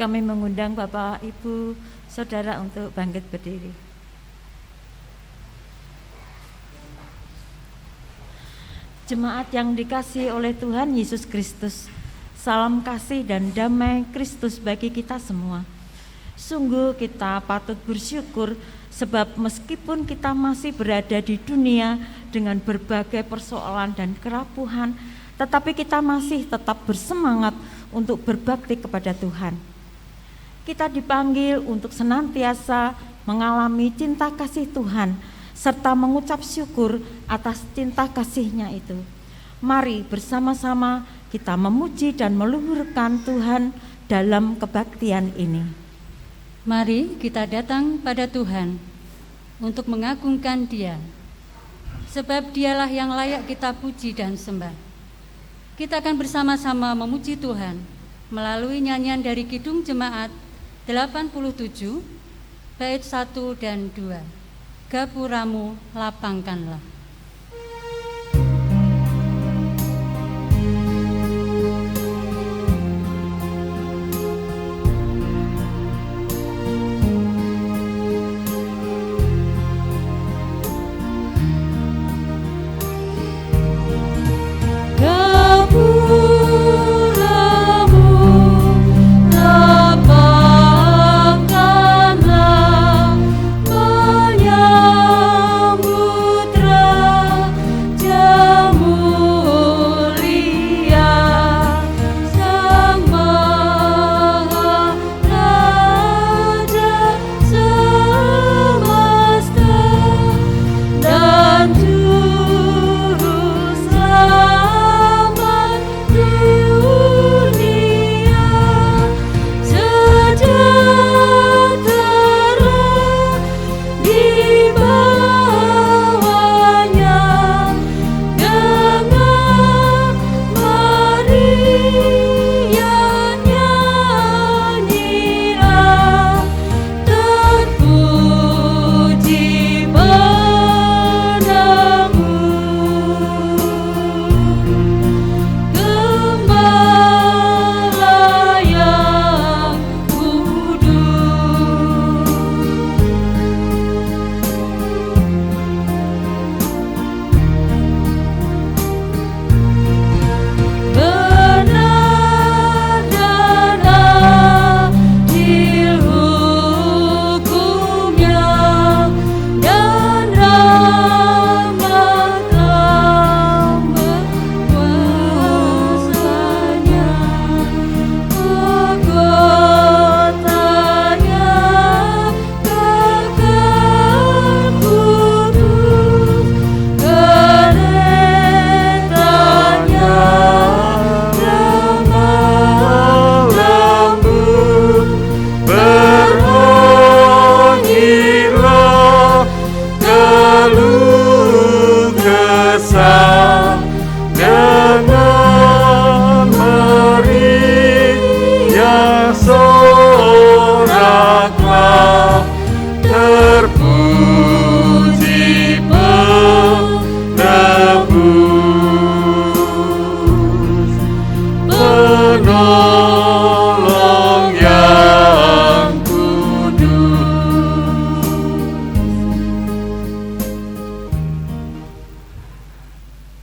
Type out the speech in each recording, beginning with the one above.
Kami mengundang Bapak, Ibu, Saudara untuk bangkit berdiri. Jemaat yang dikasihi oleh Tuhan Yesus Kristus, salam kasih dan damai Kristus bagi kita semua. Sungguh kita patut bersyukur sebab meskipun kita masih berada di dunia dengan berbagai persoalan dan kerapuhan, tetapi kita masih tetap bersemangat untuk berbakti kepada Tuhan. Kita dipanggil untuk senantiasa mengalami cinta kasih Tuhan serta mengucap syukur atas cinta kasih-Nya itu. Mari bersama-sama kita memuji dan meluhurkan Tuhan dalam kebaktian ini. Mari kita datang pada Tuhan untuk mengagungkan Dia, sebab Dialah yang layak kita puji dan sembah. Kita akan bersama-sama memuji Tuhan melalui nyanyian dari Kidung Jemaat 87, bait 1 dan 2. Gapuramu lapangkanlah.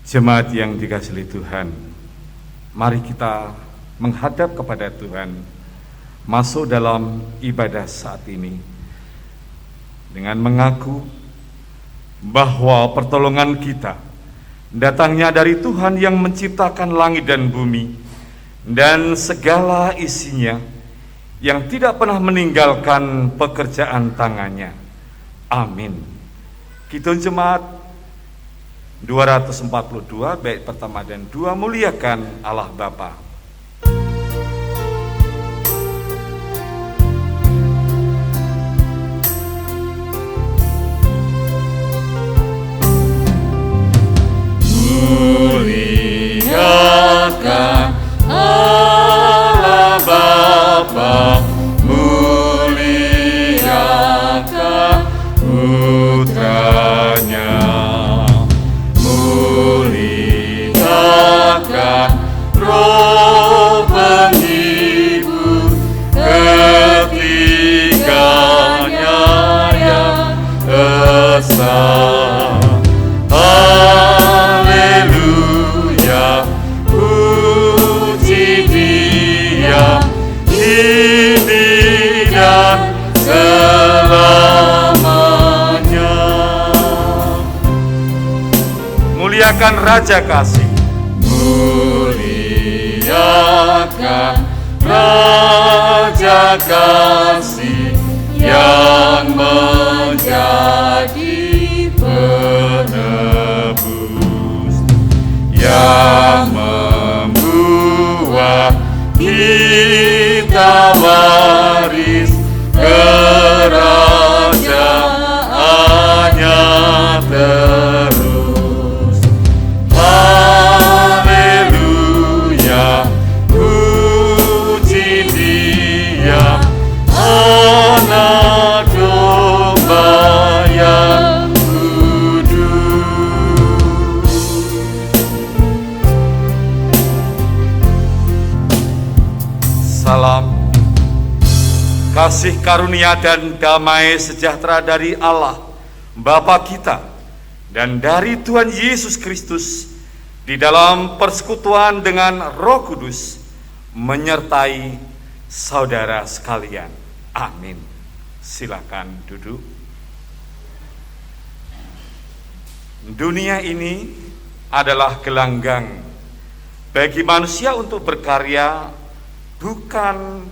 Jemaat yang dikasihi Tuhan, mari kita menghadap kepada Tuhan, masuk dalam ibadah saat ini dengan mengaku bahwa pertolongan kita datangnya dari Tuhan yang menciptakan langit dan bumi dan segala isinya, yang tidak pernah meninggalkan pekerjaan tangannya. Amin. Kidung Jemaat 242 bait pertama dan 2, muliakan Allah Bapa. Muliakan Allah Bapa, muliakan Putranya, muliakan Roh kuasa. Haleluya, puji Dia kini dan selamanya. Muliakan Raja Kasih. Muliakan Raja Kasih yang menjadi penebus, yang membuat kita waris kerajaannya terus. Haleluya, puji Dia, Anak Domba yang kudus. Salam, kasih karunia dan damai sejahtera dari Allah Bapa kita dan dari Tuhan Yesus Kristus di dalam persekutuan dengan Roh Kudus menyertai saudara sekalian. Amin. Silakan duduk. Dunia ini adalah gelanggang bagi manusia untuk berkarya, bukan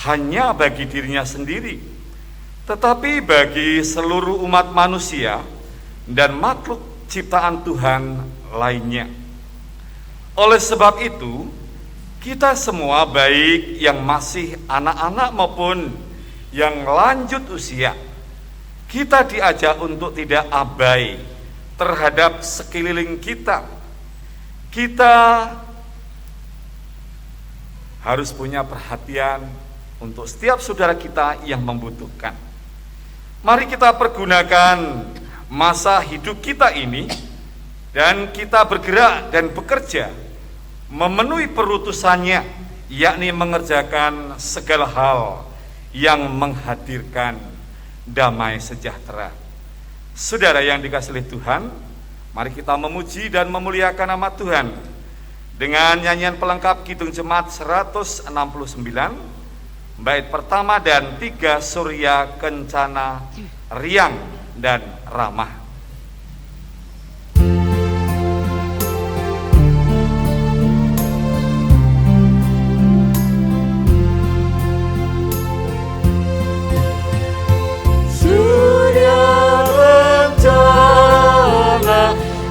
hanya bagi dirinya sendiri, tetapi bagi seluruh umat manusia dan makhluk ciptaan Tuhan lainnya. Oleh sebab itu, kita semua, baik yang masih anak-anak maupun yang lanjut usia, kita diajak untuk tidak abai terhadap sekeliling kita. Kita harus punya perhatian untuk setiap saudara kita yang membutuhkan. Mari kita pergunakan masa hidup kita ini dan kita bergerak dan bekerja memenuhi perutusannya, yakni mengerjakan segala hal yang menghadirkan damai sejahtera. Saudara yang dikasihi oleh Tuhan, mari kita memuji dan memuliakan nama Tuhan dengan nyanyian pelengkap Kidung Jemaat 169, bait pertama dan 3, Surya Kencana Riang dan Ramah.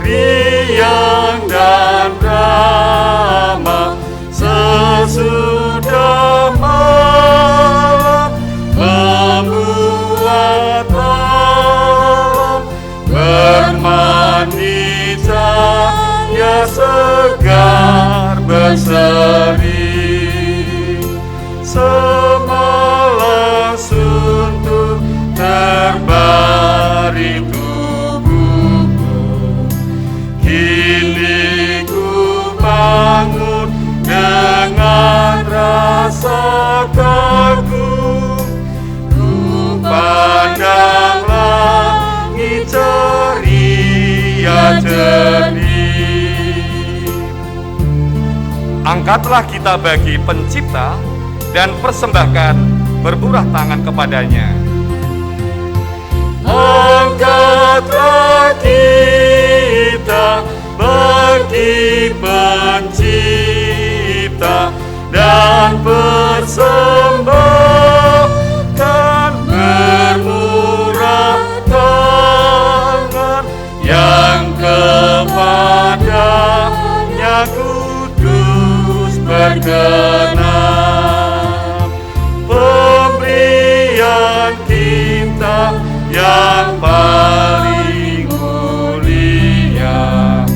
Riang dan ramah sesudah malam membuat alam bermandi cahaya segar berseri. Semalam suntuk terbari kini ku bangun dengan rasa kagum. Ku pandang langit ceria jernih. Angkatlah kita bagi Pencipta dan persembahkan berburah tangan kepadanya. Angkatlah kita bagi Pencipta dan persembahkan bermurah tangan yang kepadanya kudus berkenan. Pemberian kita yang paling mulia,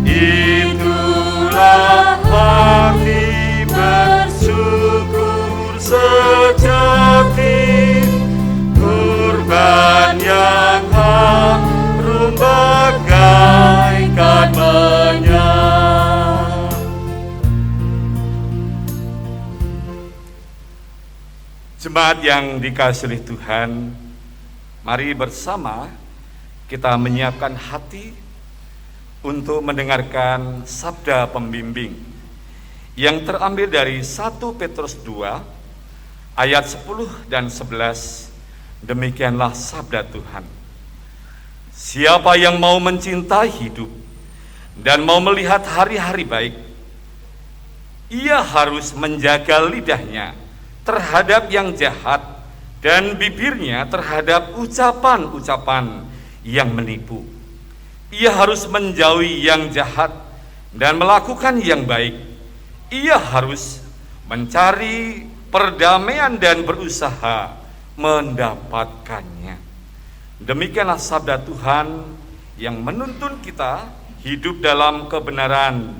itulah arti bersyukur sejati, kurban yang harum bagaikan minyak. Jemaat yang dikasihi Tuhan, mari bersama kita menyiapkan hati untuk mendengarkan sabda pembimbing yang terambil dari 1 Petrus 2 ayat 10 dan 11. Demikianlah sabda Tuhan. Siapa yang mau mencintai hidup dan mau melihat hari-hari baik, ia harus menjaga lidahnya terhadap yang jahat dan bibirnya terhadap ucapan-ucapan yang menipu. Ia harus menjauhi yang jahat dan melakukan yang baik. Ia harus mencari perdamaian dan berusaha mendapatkannya. Demikianlah sabda Tuhan yang menuntun kita hidup dalam kebenaran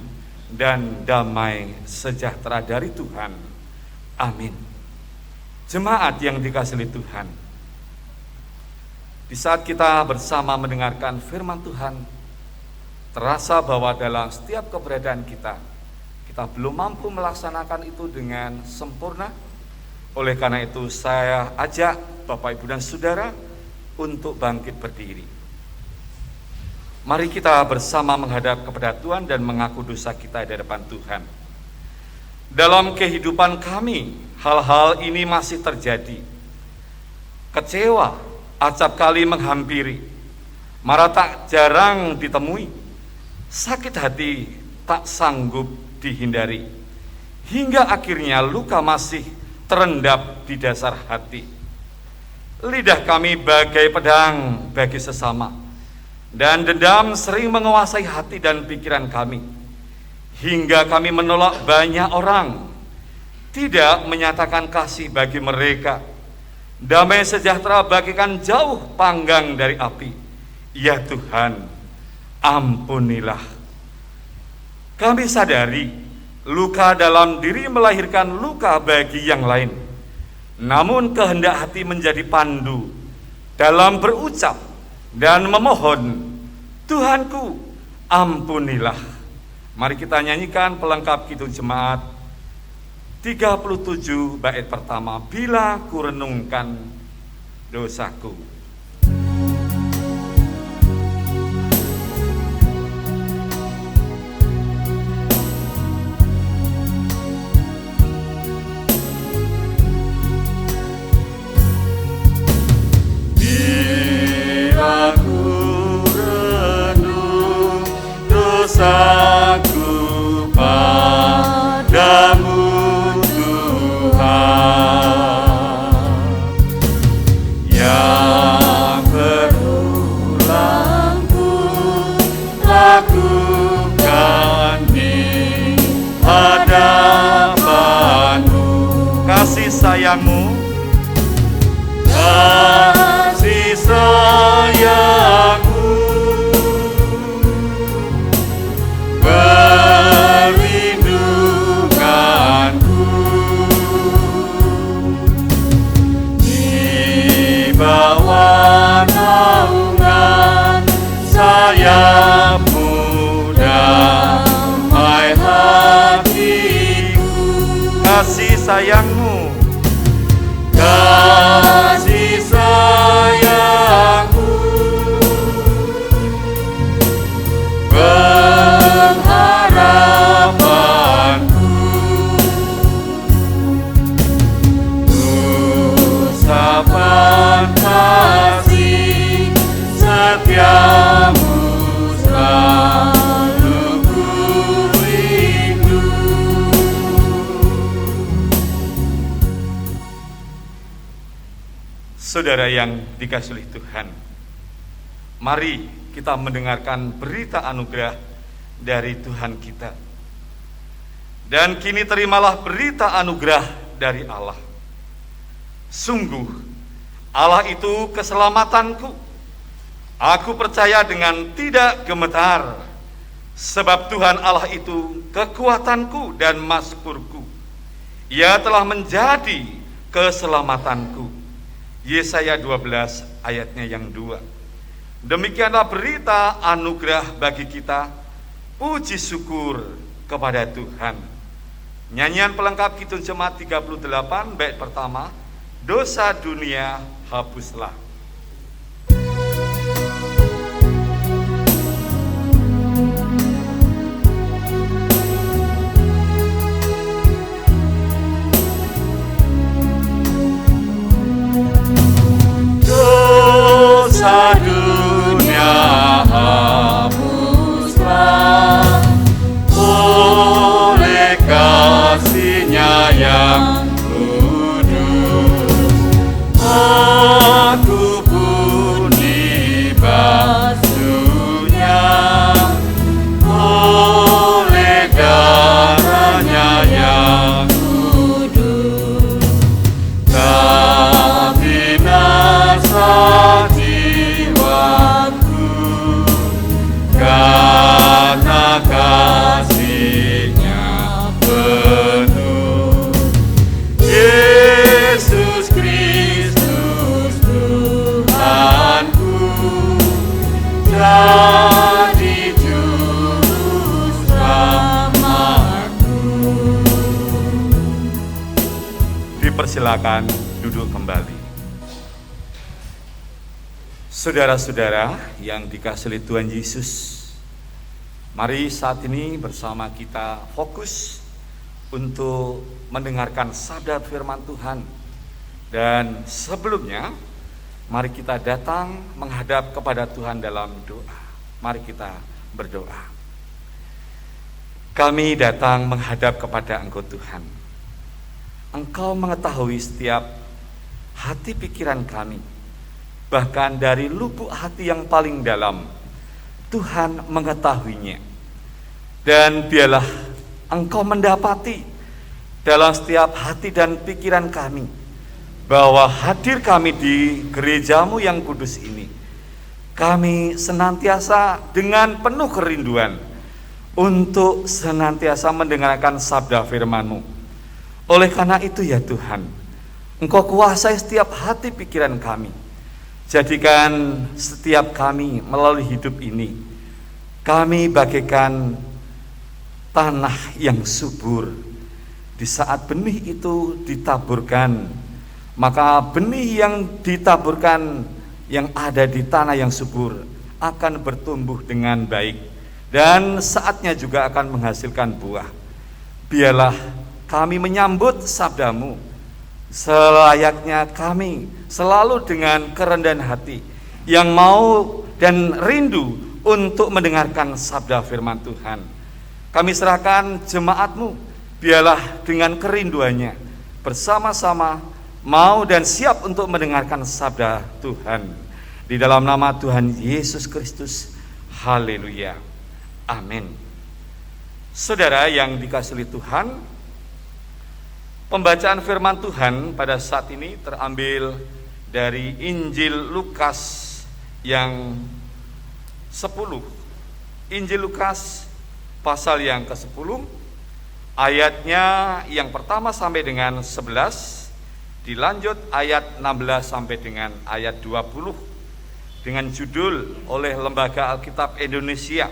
dan damai sejahtera dari Tuhan. Amin. Jemaat yang dikasihi Tuhan, di saat kita bersama mendengarkan firman Tuhan, terasa bahwa dalam setiap keberadaan kita belum mampu melaksanakan itu dengan sempurna. Oleh karena itu saya ajak Bapak, Ibu, dan Saudara untuk bangkit berdiri. Mari kita bersama menghadap kepada Tuhan dan mengaku dosa kita di hadapan Tuhan. Dalam kehidupan kami, hal-hal ini masih terjadi. Kecewa acap kali menghampiri, marah tak jarang ditemui, sakit hati tak sanggup dihindari, hingga akhirnya luka masih terendap di dasar hati. Lidah kami bagai pedang bagi sesama, dan dendam sering menguasai hati dan pikiran kami, hingga kami menolak banyak orang, tidak menyatakan kasih bagi mereka. Damai sejahtera bagikan jauh panggang dari api. Ya Tuhan, ampunilah. Kami sadari luka dalam diri melahirkan luka bagi yang lain. Namun kehendak hati menjadi pandu dalam berucap dan memohon, Tuhanku, ampunilah. Mari kita nyanyikan pelengkap Kidung Jemaat 37 bait pertama, bila ku renungkan dosaku. Bila ku renung dosaku padamu, kasih sayangmu, kasih sayangmu perlindunganku, di bawah naungan sayapmu damai hatiku. Kasih sayangmu, kasih sayangmu pengharapanku, usapan kasih setiamu selalu ku rindu. Saudara yang dikasihi Tuhan, mari kita mendengarkan berita anugerah dari Tuhan kita. Dan kini terimalah berita anugerah dari Allah. Sungguh, Allah itu keselamatanku. Aku percaya dengan tidak gemetar, sebab Tuhan Allah itu kekuatanku dan mazmurku. Ia telah menjadi keselamatanku. Yesaya 12 ayatnya yang 2. Demikianlah berita anugerah bagi kita. Puji syukur kepada Tuhan. Nyanyian pelengkap Kidung Jemaat 38 bait pertama, dosa dunia hapuslah. menjadi juru selamatku. Dipersilakan duduk kembali. Saudara-saudara yang dikasihi Tuhan Yesus, mari saat ini bersama kita fokus untuk mendengarkan sabda firman Tuhan. Dan sebelumnya, mari kita datang menghadap kepada Tuhan dalam doa. Mari kita berdoa. Kami datang menghadap kepada Engkau Tuhan. Engkau mengetahui setiap hati pikiran kami. Bahkan dari lubuk hati yang paling dalam, Tuhan mengetahuinya. Dan biarlah Engkau mendapati dalam setiap hati dan pikiran kami, bahwa hadir kami di gerejamu yang kudus ini, kami senantiasa dengan penuh kerinduan untuk senantiasa mendengarkan sabda firman-Mu. Oleh karena itu ya Tuhan, Engkau kuasai setiap hati pikiran kami. Jadikan setiap kami melalui hidup ini, kami bagaikan tanah yang subur. Di saat benih itu ditaburkan, maka benih yang ditaburkan yang ada di tanah yang subur akan bertumbuh dengan baik, dan saatnya juga akan menghasilkan buah. Biarlah kami menyambut sabda-Mu selayaknya kami selalu dengan kerendahan hati yang mau dan rindu untuk mendengarkan sabda firman Tuhan. Kami serahkan jemaat-Mu, biarlah dengan kerinduannya bersama-sama mau dan siap untuk mendengarkan sabda Tuhan. Di dalam nama Tuhan Yesus Kristus, haleluya, amin. Saudara yang dikasihi Tuhan, pembacaan firman Tuhan pada saat ini terambil dari Injil Lukas yang 10. Injil Lukas pasal yang ke-10, ayatnya yang pertama sampai dengan 11, dilanjut ayat 16 sampai dengan ayat 20, dengan judul oleh Lembaga Alkitab Indonesia,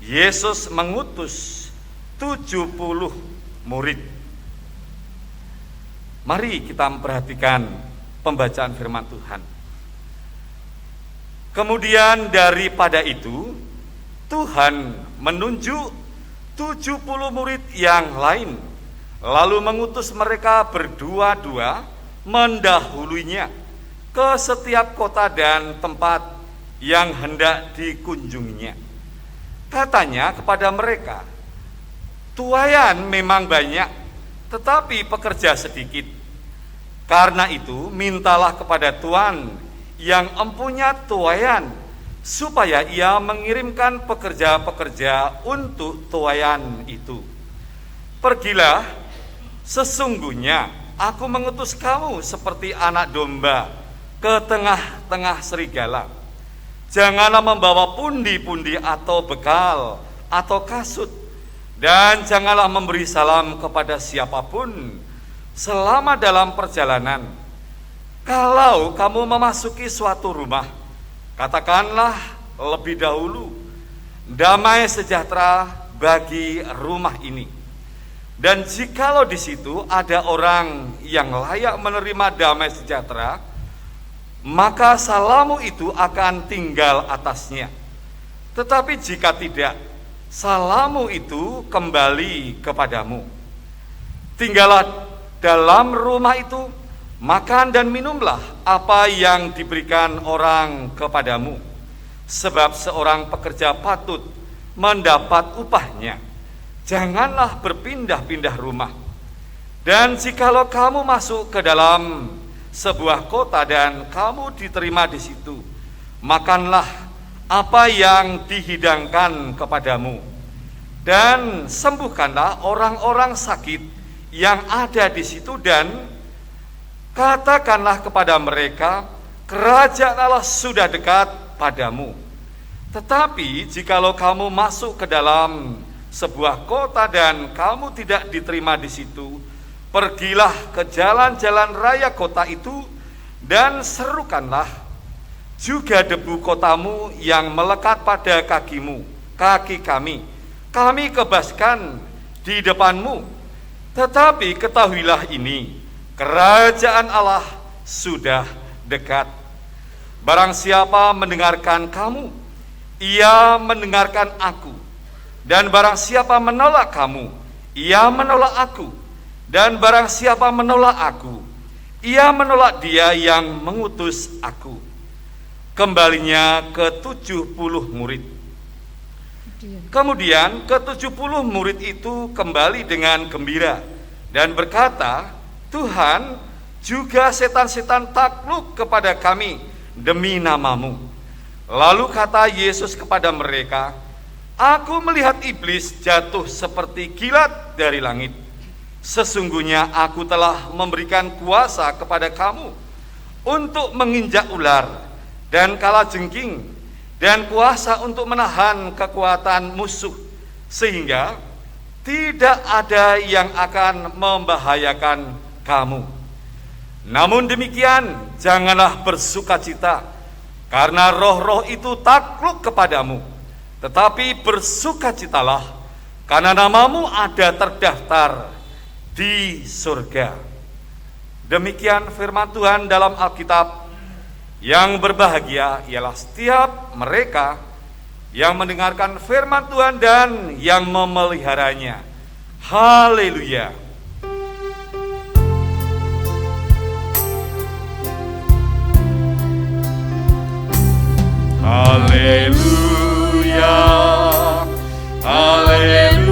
Yesus mengutus 70 murid. Mari kita memperhatikan pembacaan firman Tuhan. Kemudian daripada itu, Tuhan menunjuk 70 murid yang lain, lalu mengutus mereka berdua-dua mendahulunya ke setiap kota dan tempat yang hendak dikunjunginya. Katanya kepada mereka, tuaian memang banyak, tetapi pekerja sedikit. Karena itu mintalah kepada Tuhan yang empunya tuaian, supaya ia mengirimkan pekerja-pekerja untuk tuaian itu. Pergilah, sesungguhnya aku mengutus kamu seperti anak domba ke tengah-tengah serigala. Janganlah membawa pundi-pundi atau bekal atau kasut, dan janganlah memberi salam kepada siapapun selama dalam perjalanan. Kalau kamu memasuki suatu rumah, katakanlah lebih dahulu, damai sejahtera bagi rumah ini. Dan jikalau di situ ada orang yang layak menerima damai sejahtera, maka salamu itu akan tinggal atasnya. Tetapi jika tidak, salamu itu kembali kepadamu. Tinggallah dalam rumah itu, makan dan minumlah apa yang diberikan orang kepadamu, sebab seorang pekerja patut mendapat upahnya. Janganlah berpindah-pindah rumah. Dan jikalau kamu masuk ke dalam sebuah kota dan kamu diterima di situ, makanlah apa yang dihidangkan kepadamu, dan sembuhkanlah orang-orang sakit yang ada di situ, dan katakanlah kepada mereka, kerajaan Allah sudah dekat padamu. Tetapi jikalau kamu masuk ke dalam sebuah kota dan kamu tidak diterima di situ, pergilah ke jalan-jalan raya kota itu dan serukanlah, juga debu kotamu yang melekat pada kaki kami, kami kebaskan di depanmu. Tetapi ketahuilah ini, kerajaan Allah sudah dekat. Barang siapa mendengarkan kamu, ia mendengarkan aku. Dan barang siapa menolak kamu, ia menolak aku. Dan barang siapa menolak aku, ia menolak dia yang mengutus aku. Kembalinya ke 70 murid. Kemudian ke-70 murid itu kembali dengan gembira dan berkata, Tuhan, juga setan-setan takluk kepada kami demi namamu. Lalu kata Yesus kepada mereka, Aku melihat iblis jatuh seperti kilat dari langit. Sesungguhnya aku telah memberikan kuasa kepada kamu untuk menginjak ular dan kalajengking, dan kuasa untuk menahan kekuatan musuh, sehingga tidak ada yang akan membahayakan kamu. Namun demikian, janganlah bersukacita, karena roh-roh itu takluk kepadamu, tetapi bersukacitalah, karena namamu ada terdaftar di surga. Demikian firman Tuhan dalam Alkitab. Yang berbahagia ialah setiap mereka yang mendengarkan firman Tuhan dan yang memeliharanya. Haleluya. Haleluya. Haleluya.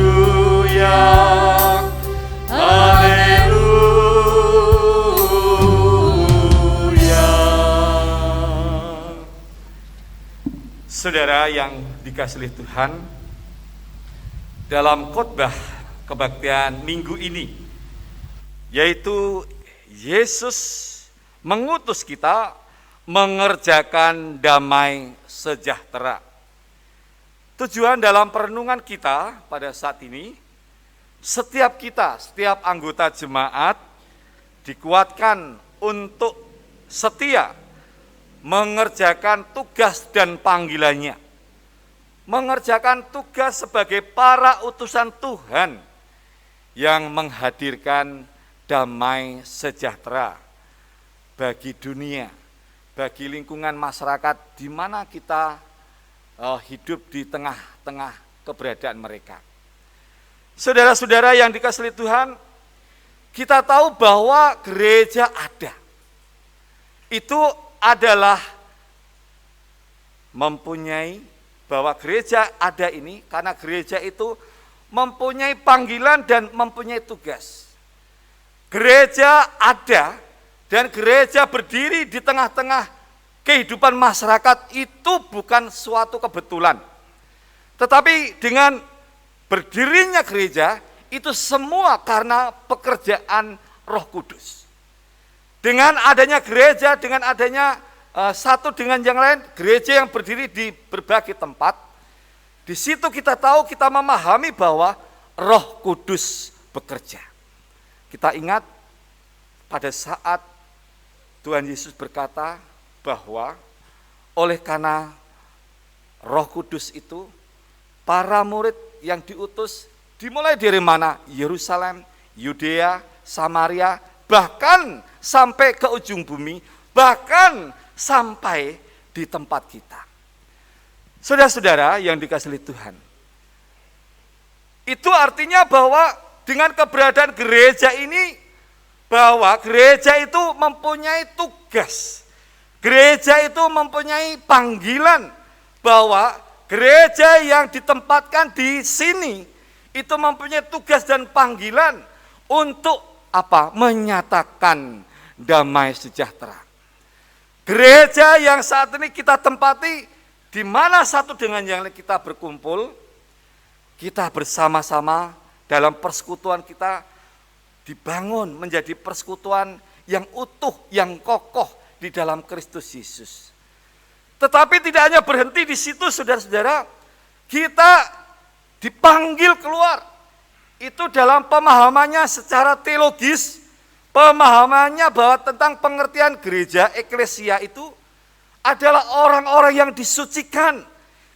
Saudara yang dikasihi Tuhan, dalam khotbah kebaktian minggu ini, yaitu Yesus mengutus kita mengerjakan damai sejahtera. Tujuan dalam perenungan kita pada saat ini, setiap anggota jemaat dikuatkan untuk setia mengerjakan tugas dan panggilannya, mengerjakan tugas sebagai para utusan Tuhan yang menghadirkan damai sejahtera bagi dunia, bagi lingkungan masyarakat di mana kita hidup di tengah-tengah keberadaan mereka. Saudara-saudara yang dikasihi Tuhan, kita tahu bahwa gereja ada. Itu adalah mempunyai, bahwa gereja ada ini karena gereja itu mempunyai panggilan dan mempunyai tugas. Gereja ada dan gereja berdiri di tengah-tengah kehidupan masyarakat itu bukan suatu kebetulan. Tetapi dengan berdirinya gereja itu semua karena pekerjaan Roh Kudus. Dengan adanya gereja, dengan adanya satu dengan yang lain, gereja yang berdiri di berbagai tempat, di situ kita tahu, kita memahami bahwa Roh Kudus bekerja. Kita ingat pada saat Tuhan Yesus berkata bahwa oleh karena Roh Kudus itu, para murid yang diutus dimulai dari mana? Yerusalem, Yudea, Samaria, bahkan sampai ke ujung bumi, bahkan sampai di tempat kita. Saudara-saudara yang dikasihi Tuhan, itu artinya bahwa dengan keberadaan gereja ini, bahwa gereja itu mempunyai tugas, gereja itu mempunyai panggilan, bahwa gereja yang ditempatkan di sini itu mempunyai tugas dan panggilan untuk apa? Menyatakan damai sejahtera. Gereja yang saat ini kita tempati, di mana satu dengan yang lain kita berkumpul, kita bersama-sama dalam persekutuan kita dibangun menjadi persekutuan yang utuh, yang kokoh di dalam Kristus Yesus. Tetapi tidak hanya berhenti di situ, saudara-saudara, kita dipanggil keluar. Itu dalam pemahamannya secara teologis, pemahamannya bahwa tentang pengertian gereja, eklesia itu adalah orang-orang yang disucikan.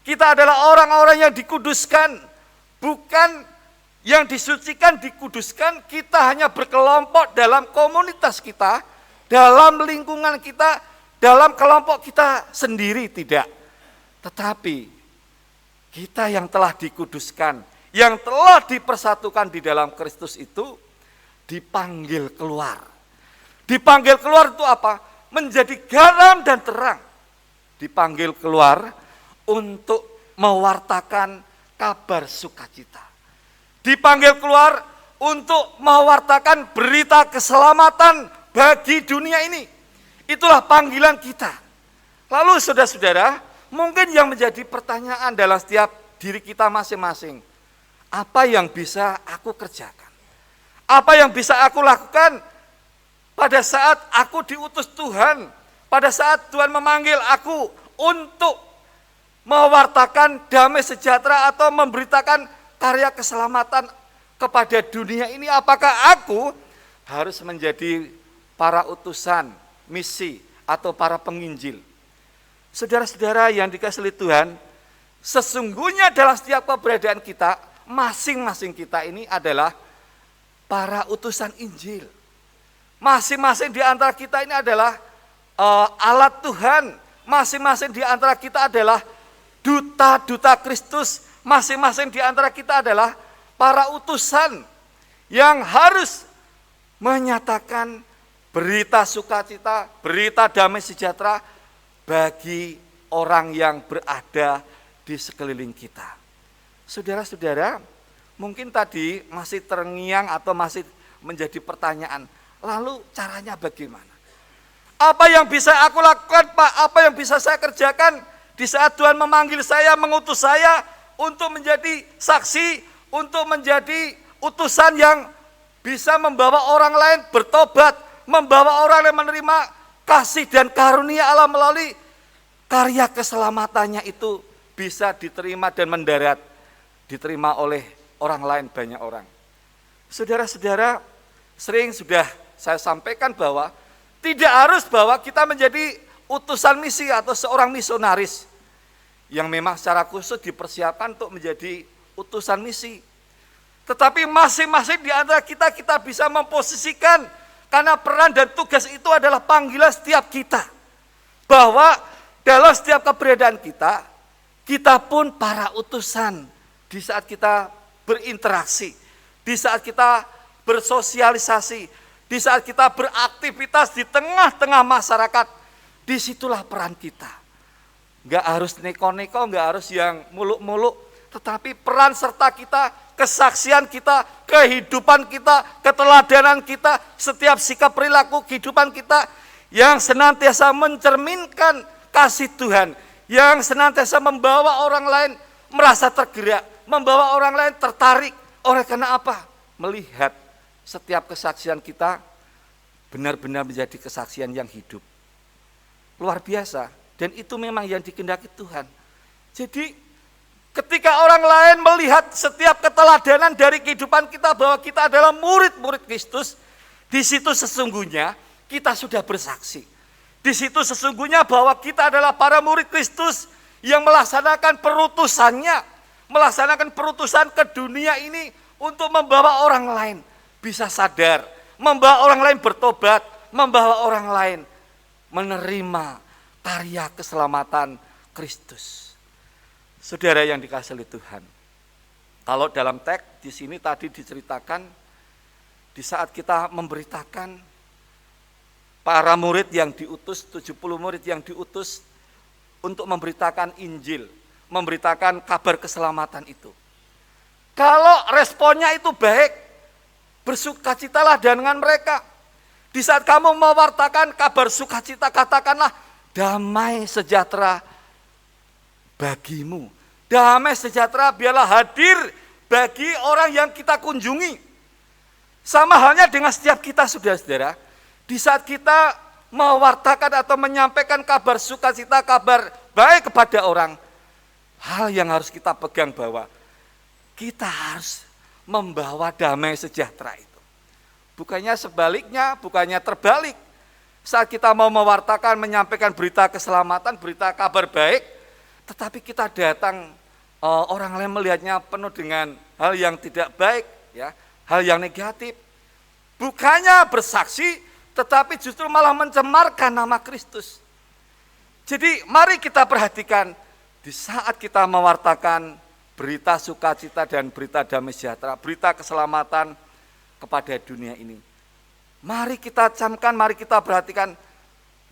Kita adalah orang-orang yang dikuduskan. Bukan yang disucikan, dikuduskan, kita hanya berkelompok dalam komunitas kita, dalam lingkungan kita, dalam kelompok kita sendiri, tidak. Tetapi kita yang telah dikuduskan, yang telah dipersatukan di dalam Kristus itu dipanggil keluar. Dipanggil keluar itu apa? Menjadi garam dan terang. Dipanggil keluar untuk mewartakan kabar sukacita. Dipanggil keluar untuk mewartakan berita keselamatan bagi dunia ini. Itulah panggilan kita. Lalu saudara-saudara, mungkin yang menjadi pertanyaan dalam setiap diri kita masing-masing, apa yang bisa aku kerjakan? Apa yang bisa aku lakukan pada saat aku diutus Tuhan? Pada saat Tuhan memanggil aku untuk mewartakan damai sejahtera atau memberitakan karya keselamatan kepada dunia ini, apakah aku harus menjadi para utusan misi atau para penginjil? Saudara-saudara yang dikasihi Tuhan, sesungguhnya dalam setiap keberadaan kita, masing-masing kita ini adalah para utusan Injil. Masing-masing di antara kita ini adalah alat Tuhan. Masing-masing di antara kita adalah duta-duta Kristus. Masing-masing di antara kita adalah para utusan yang harus menyatakan berita sukacita, berita damai sejahtera bagi orang yang berada di sekeliling kita. Saudara-saudara, mungkin tadi masih terngiang atau masih menjadi pertanyaan, lalu caranya bagaimana? Apa yang bisa aku lakukan, Pak? Apa yang bisa saya kerjakan di saat Tuhan memanggil saya, mengutus saya untuk menjadi saksi, untuk menjadi utusan yang bisa membawa orang lain bertobat, membawa orang lain menerima kasih dan karunia Allah melalui karya keselamatannya itu bisa diterima dan mendarat, diterima oleh orang lain, banyak orang. Saudara-saudara, sering sudah saya sampaikan bahwa tidak harus bahwa kita menjadi utusan misi atau seorang misionaris yang memang secara khusus dipersiapkan untuk menjadi utusan misi. Tetapi masing-masing di antara kita bisa memposisikan, karena peran dan tugas itu adalah panggilan setiap kita. Bahwa dalam setiap keberadaan kita pun para utusan di saat kita berinteraksi, di saat kita bersosialisasi, di saat kita beraktivitas di tengah-tengah masyarakat, disitulah peran kita. Enggak harus neko-neko, enggak harus yang muluk-muluk, tetapi peran serta kita, kesaksian kita, kehidupan kita, keteladanan kita, setiap sikap perilaku kehidupan kita yang senantiasa mencerminkan kasih Tuhan, yang senantiasa membawa orang lain merasa tergerak, membawa orang lain tertarik. Oleh karena apa? Melihat setiap kesaksian kita benar-benar menjadi kesaksian yang hidup. Luar biasa. Dan itu memang yang dikehendaki Tuhan. Jadi ketika orang lain melihat setiap keteladanan dari kehidupan kita bahwa kita adalah murid-murid Kristus, di situ sesungguhnya kita sudah bersaksi. Di situ sesungguhnya bahwa kita adalah para murid Kristus yang melaksanakan perutusannya, melaksanakan perutusan ke dunia ini untuk membawa orang lain bisa sadar, membawa orang lain bertobat, membawa orang lain menerima karya keselamatan Kristus. Saudara yang dikasihi Tuhan, kalau dalam teks di sini tadi diceritakan di saat kita memberitakan para murid yang diutus, 70 murid yang diutus untuk memberitakan Injil, memberitakan kabar keselamatan itu. Kalau responnya itu baik, bersukacitalah dengan mereka. Di saat kamu mewartakan kabar sukacita, katakanlah damai sejahtera bagimu. Damai sejahtera biarlah hadir bagi orang yang kita kunjungi. Sama halnya dengan setiap kita, saudara-saudara. Di saat kita mewartakan atau menyampaikan kabar sukacita, kabar baik kepada orang, hal yang harus kita pegang bahwa kita harus membawa damai sejahtera itu. Bukannya sebaliknya, bukannya terbalik. saat kita mau mewartakan, menyampaikan berita keselamatan, berita kabar baik, tetapi kita datang, orang lain melihatnya penuh dengan hal yang tidak baik, ya, hal yang negatif. Bukannya bersaksi, tetapi justru malah mencemarkan nama Kristus. Jadi mari kita perhatikan, di saat kita mewartakan berita sukacita dan berita damai sejahtera, berita keselamatan kepada dunia ini, mari kita camkan, mari kita perhatikan,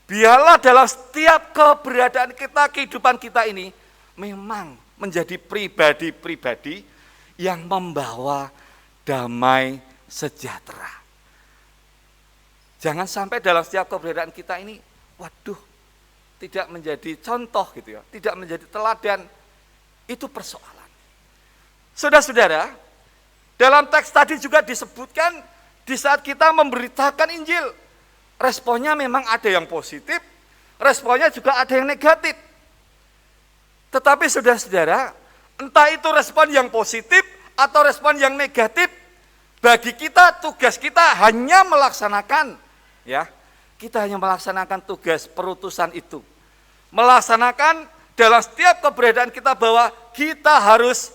biarlah dalam setiap keberadaan kita, kehidupan kita ini, memang menjadi pribadi-pribadi yang membawa damai sejahtera. Jangan sampai dalam setiap keberadaan kita ini, waduh, tidak menjadi contoh gitu ya, tidak menjadi teladan, itu persoalan. Saudara-saudara, dalam teks tadi juga disebutkan di saat kita memberitakan Injil, responnya memang ada yang positif, responnya juga ada yang negatif. Tetapi saudara-saudara, entah itu respon yang positif atau respon yang negatif, bagi kita tugas kita hanya melaksanakan, ya, kita hanya melaksanakan tugas perutusan itu. Melaksanakan dalam setiap keberadaan kita bahwa kita harus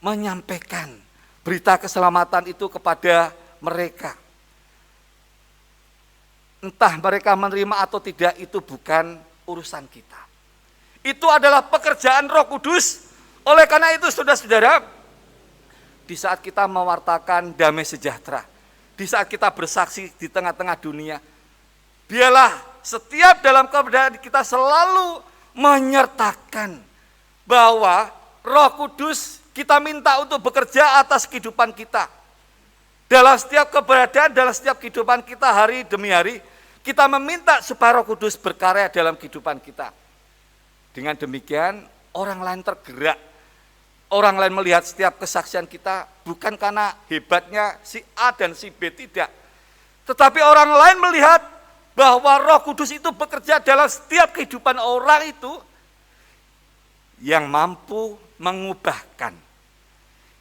menyampaikan berita keselamatan itu kepada mereka. Entah mereka menerima atau tidak, itu bukan urusan kita. Itu adalah pekerjaan Roh Kudus. Oleh karena itu saudara-saudara, di saat kita mewartakan damai sejahtera, di saat kita bersaksi di tengah-tengah dunia, biarlah setiap dalam keberadaan kita selalu menyertakan bahwa Roh Kudus kita minta untuk bekerja atas kehidupan kita. Dalam setiap keberadaan, dalam setiap kehidupan kita hari demi hari, kita meminta supaya Roh Kudus berkarya dalam kehidupan kita. Dengan demikian, orang lain tergerak. Orang lain melihat setiap kesaksian kita bukan karena hebatnya si A dan si B, tidak. Tetapi orang lain melihat bahwa Roh Kudus itu bekerja dalam setiap kehidupan orang itu yang mampu mengubahkan.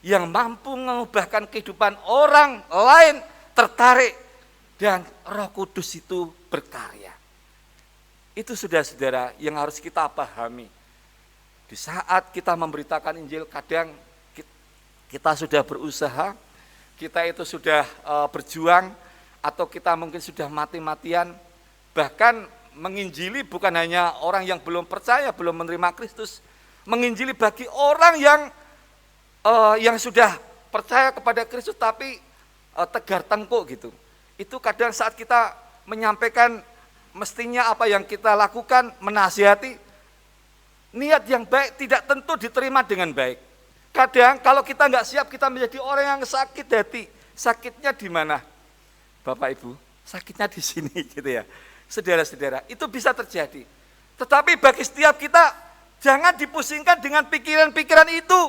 Yang mampu mengubahkan kehidupan orang lain, tertarik, dan Roh Kudus itu berkarya. Itu saudara-saudara yang harus kita pahami. Di saat kita memberitakan Injil, kadang kita sudah berusaha, kita itu sudah berjuang, atau kita mungkin sudah mati-matian, bahkan menginjili bukan hanya orang yang belum percaya, belum menerima Kristus, menginjili bagi orang yang sudah percaya kepada Kristus tapi tegar tengkuk gitu. Itu kadang saat kita menyampaikan mestinya apa yang kita lakukan, menasihati, niat yang baik tidak tentu diterima dengan baik. Kadang kalau kita nggak siap, kita menjadi orang yang sakit hati. Sakitnya di mana? Bapak Ibu, sakitnya di sini gitu ya. Saudara-saudara, itu bisa terjadi. Tetapi bagi setiap kita, jangan dipusingkan dengan pikiran-pikiran itu.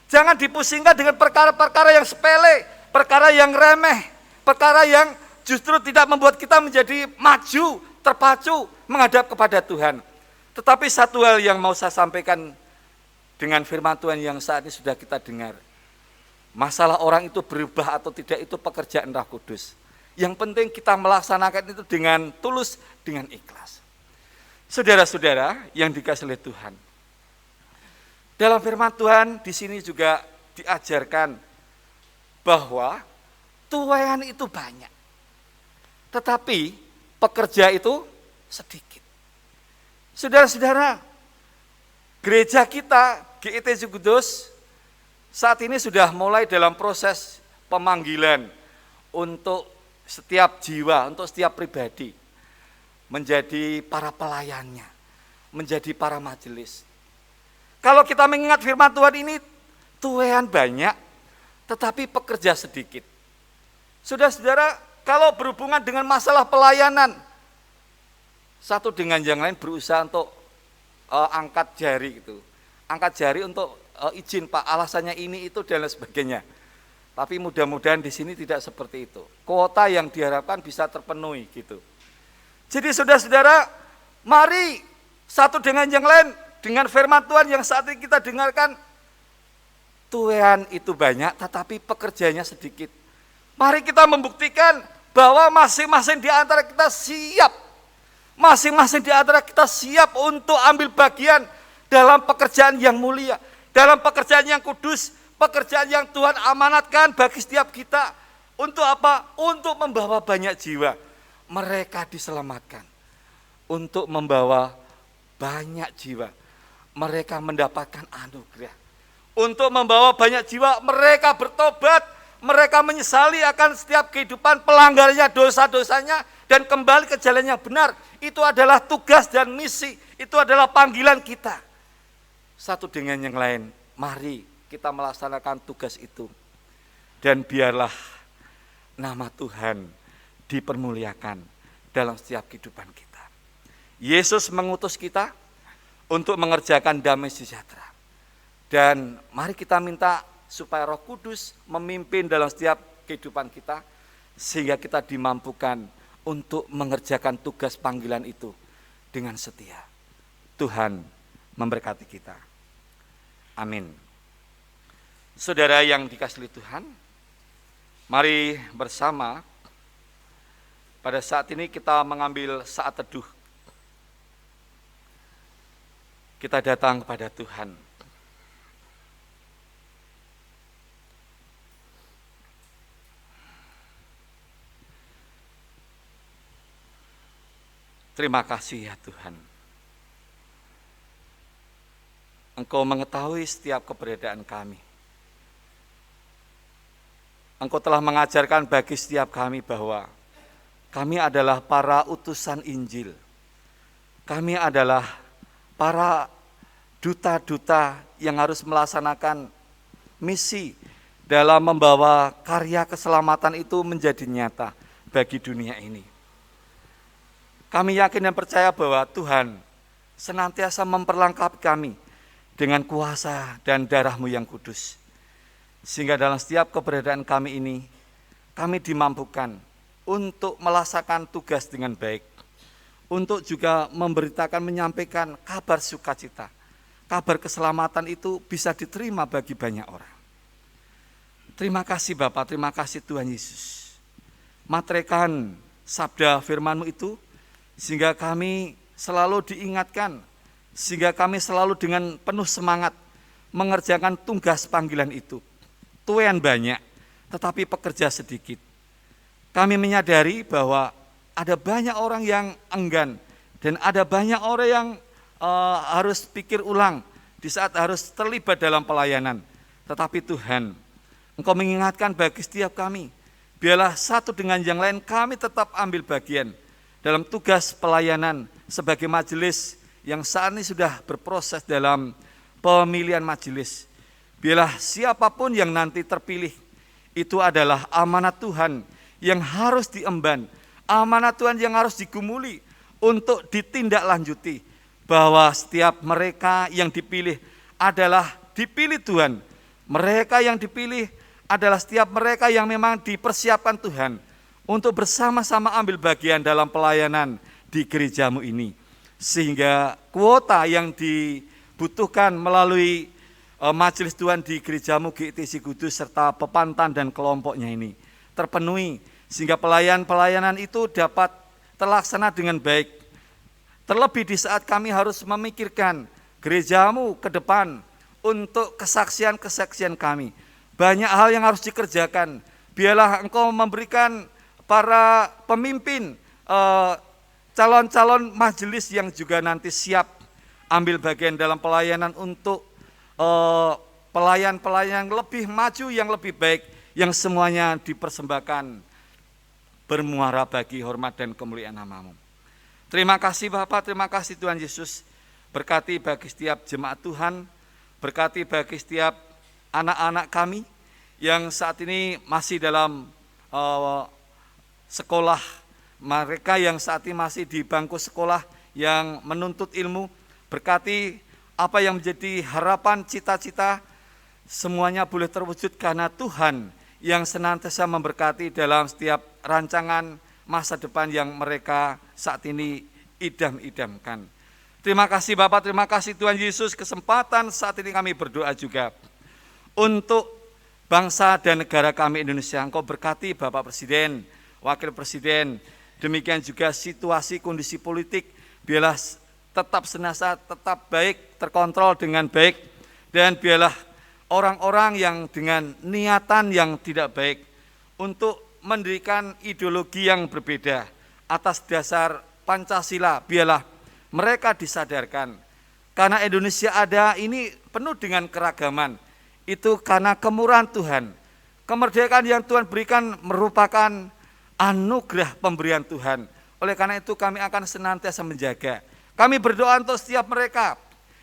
Jangan dipusingkan dengan perkara-perkara yang sepele, perkara yang remeh, perkara yang justru tidak membuat kita menjadi maju, terpacu menghadap kepada Tuhan. Tetapi satu hal yang mau saya sampaikan dengan firman Tuhan yang saat ini sudah kita dengar. Masalah orang itu berubah atau tidak, itu pekerjaan Roh Kudus. Yang penting kita melaksanakan itu dengan tulus, dengan ikhlas. Saudara-saudara yang dikasihi oleh Tuhan, dalam firman Tuhan di sini juga diajarkan bahwa tuaian itu banyak, tetapi pekerja itu sedikit. Saudara-saudara, gereja kita, GIT Kudus, saat ini sudah mulai dalam proses pemanggilan untuk setiap jiwa, untuk setiap pribadi, menjadi para pelayannya, menjadi para majelis. Kalau kita mengingat firman Tuhan ini, tuaian banyak, tetapi pekerja sedikit. Saudara-saudara, kalau berhubungan dengan masalah pelayanan, satu dengan yang lain berusaha untuk angkat jari gitu. Angkat jari untuk izin Pak, alasannya ini itu dan lain sebagainya. Tapi mudah-mudahan di sini tidak seperti itu. Kuota yang diharapkan bisa terpenuhi gitu. Jadi saudara-saudara, mari satu dengan yang lain, dengan firman Tuhan yang saat ini kita dengarkan, tuaian itu banyak tetapi pekerjanya sedikit. Mari kita membuktikan bahwa masing-masing di antara kita siap Masing-masing di antara kita siap untuk ambil bagian dalam pekerjaan yang mulia, dalam pekerjaan yang kudus, pekerjaan yang Tuhan amanatkan bagi setiap kita. Untuk apa? Untuk membawa banyak jiwa. Mereka diselamatkan. Untuk membawa banyak jiwa. Mereka mendapatkan anugerah. Untuk membawa banyak jiwa, mereka bertobat. Mereka menyesali akan setiap kehidupan pelanggarnya, dosa-dosanya, dan kembali ke jalan yang benar. Itu adalah tugas dan misi. Itu adalah panggilan kita. Satu dengan yang lain, mari kita melaksanakan tugas itu. Dan biarlah nama Tuhan dipermuliakan dalam setiap kehidupan kita. Yesus mengutus kita untuk mengerjakan damai sejahtera. Dan mari kita minta supaya Roh Kudus memimpin dalam setiap kehidupan kita, sehingga kita dimampukan untuk mengerjakan tugas panggilan itu dengan setia. Tuhan memberkati kita. Amin. Saudara yang dikasihi Tuhan, mari bersama pada saat ini kita mengambil saat teduh. Kita datang kepada Tuhan. Terima kasih ya Tuhan. Engkau mengetahui setiap keberadaan kami. Engkau telah mengajarkan bagi setiap kami bahwa kami adalah para utusan Injil. Kami adalah para duta-duta yang harus melaksanakan misi dalam membawa karya keselamatan itu menjadi nyata bagi dunia ini. Kami yakin dan percaya bahwa Tuhan senantiasa memperlengkapi kami dengan kuasa dan darah-Mu yang kudus. Sehingga dalam setiap keberadaan kami ini, kami dimampukan untuk melaksanakan tugas dengan baik. Untuk juga memberitakan, menyampaikan kabar sukacita. Kabar keselamatan itu bisa diterima bagi banyak orang. Terima kasih Bapak, terima kasih Tuhan Yesus. Materaikan sabda firman-Mu itu, sehingga kami selalu diingatkan, sehingga kami selalu dengan penuh semangat mengerjakan tugas panggilan itu. Tuaian banyak, tetapi pekerja sedikit. Kami menyadari bahwa ada banyak orang yang enggan, dan ada banyak orang yang harus pikir ulang di saat harus terlibat dalam pelayanan. Tetapi Tuhan, Engkau mengingatkan bagi setiap kami, biarlah satu dengan yang lain kami tetap ambil bagian dalam tugas pelayanan sebagai majelis yang saat ini sudah berproses dalam pemilihan majelis. Biarlah siapapun yang nanti terpilih, itu adalah amanat Tuhan yang harus diemban, amanat Tuhan yang harus digumuli untuk ditindaklanjuti, bahwa setiap mereka yang dipilih adalah dipilih Tuhan. Mereka yang dipilih adalah setiap mereka yang memang dipersiapkan Tuhan untuk bersama-sama ambil bagian dalam pelayanan di gereja-Mu ini. Sehingga kuota yang dibutuhkan melalui majelis Tuhan di gereja-Mu GITC Kudus serta Pepantan dan kelompoknya ini terpenuhi, sehingga pelayanan itu dapat terlaksana dengan baik. Terlebih di saat kami harus memikirkan gereja-Mu ke depan untuk kesaksian-kesaksian kami. Banyak hal yang harus dikerjakan. Biarlah Engkau memberikan para pemimpin, calon-calon majelis yang juga nanti siap ambil bagian dalam pelayanan untuk pelayan-pelayan yang lebih maju, yang lebih baik, yang semuanya dipersembahkan bermuara bagi hormat dan kemuliaan nama-Mu. Terima kasih Bapak, terima kasih Tuhan Yesus. Berkati bagi setiap jemaat Tuhan, berkati bagi setiap anak-anak kami yang saat ini masih dalam sekolah, mereka yang saat ini masih di bangku sekolah yang menuntut ilmu. Berkati apa yang menjadi harapan, cita-cita, semuanya boleh terwujud karena Tuhan yang senantiasa memberkati dalam setiap rancangan masa depan yang mereka saat ini idam-idamkan. Terima kasih Bapak, terima kasih Tuhan Yesus. Kesempatan saat ini kami berdoa juga untuk bangsa dan negara kami Indonesia. Engkau berkati Bapak Presiden, Wakil Presiden, Demikian juga situasi kondisi politik, biarlah tetap senasa, tetap baik, terkontrol dengan baik. Dan biarlah orang-orang yang dengan niatan yang tidak baik untuk mendirikan ideologi yang berbeda atas dasar Pancasila, biarlah mereka disadarkan. Karena Indonesia ada ini penuh dengan keragaman, itu karena kemurahan Tuhan. Kemerdekaan yang Tuhan berikan merupakan anugerah pemberian Tuhan. Oleh karena itu kami akan senantiasa menjaga. Kami berdoa untuk setiap mereka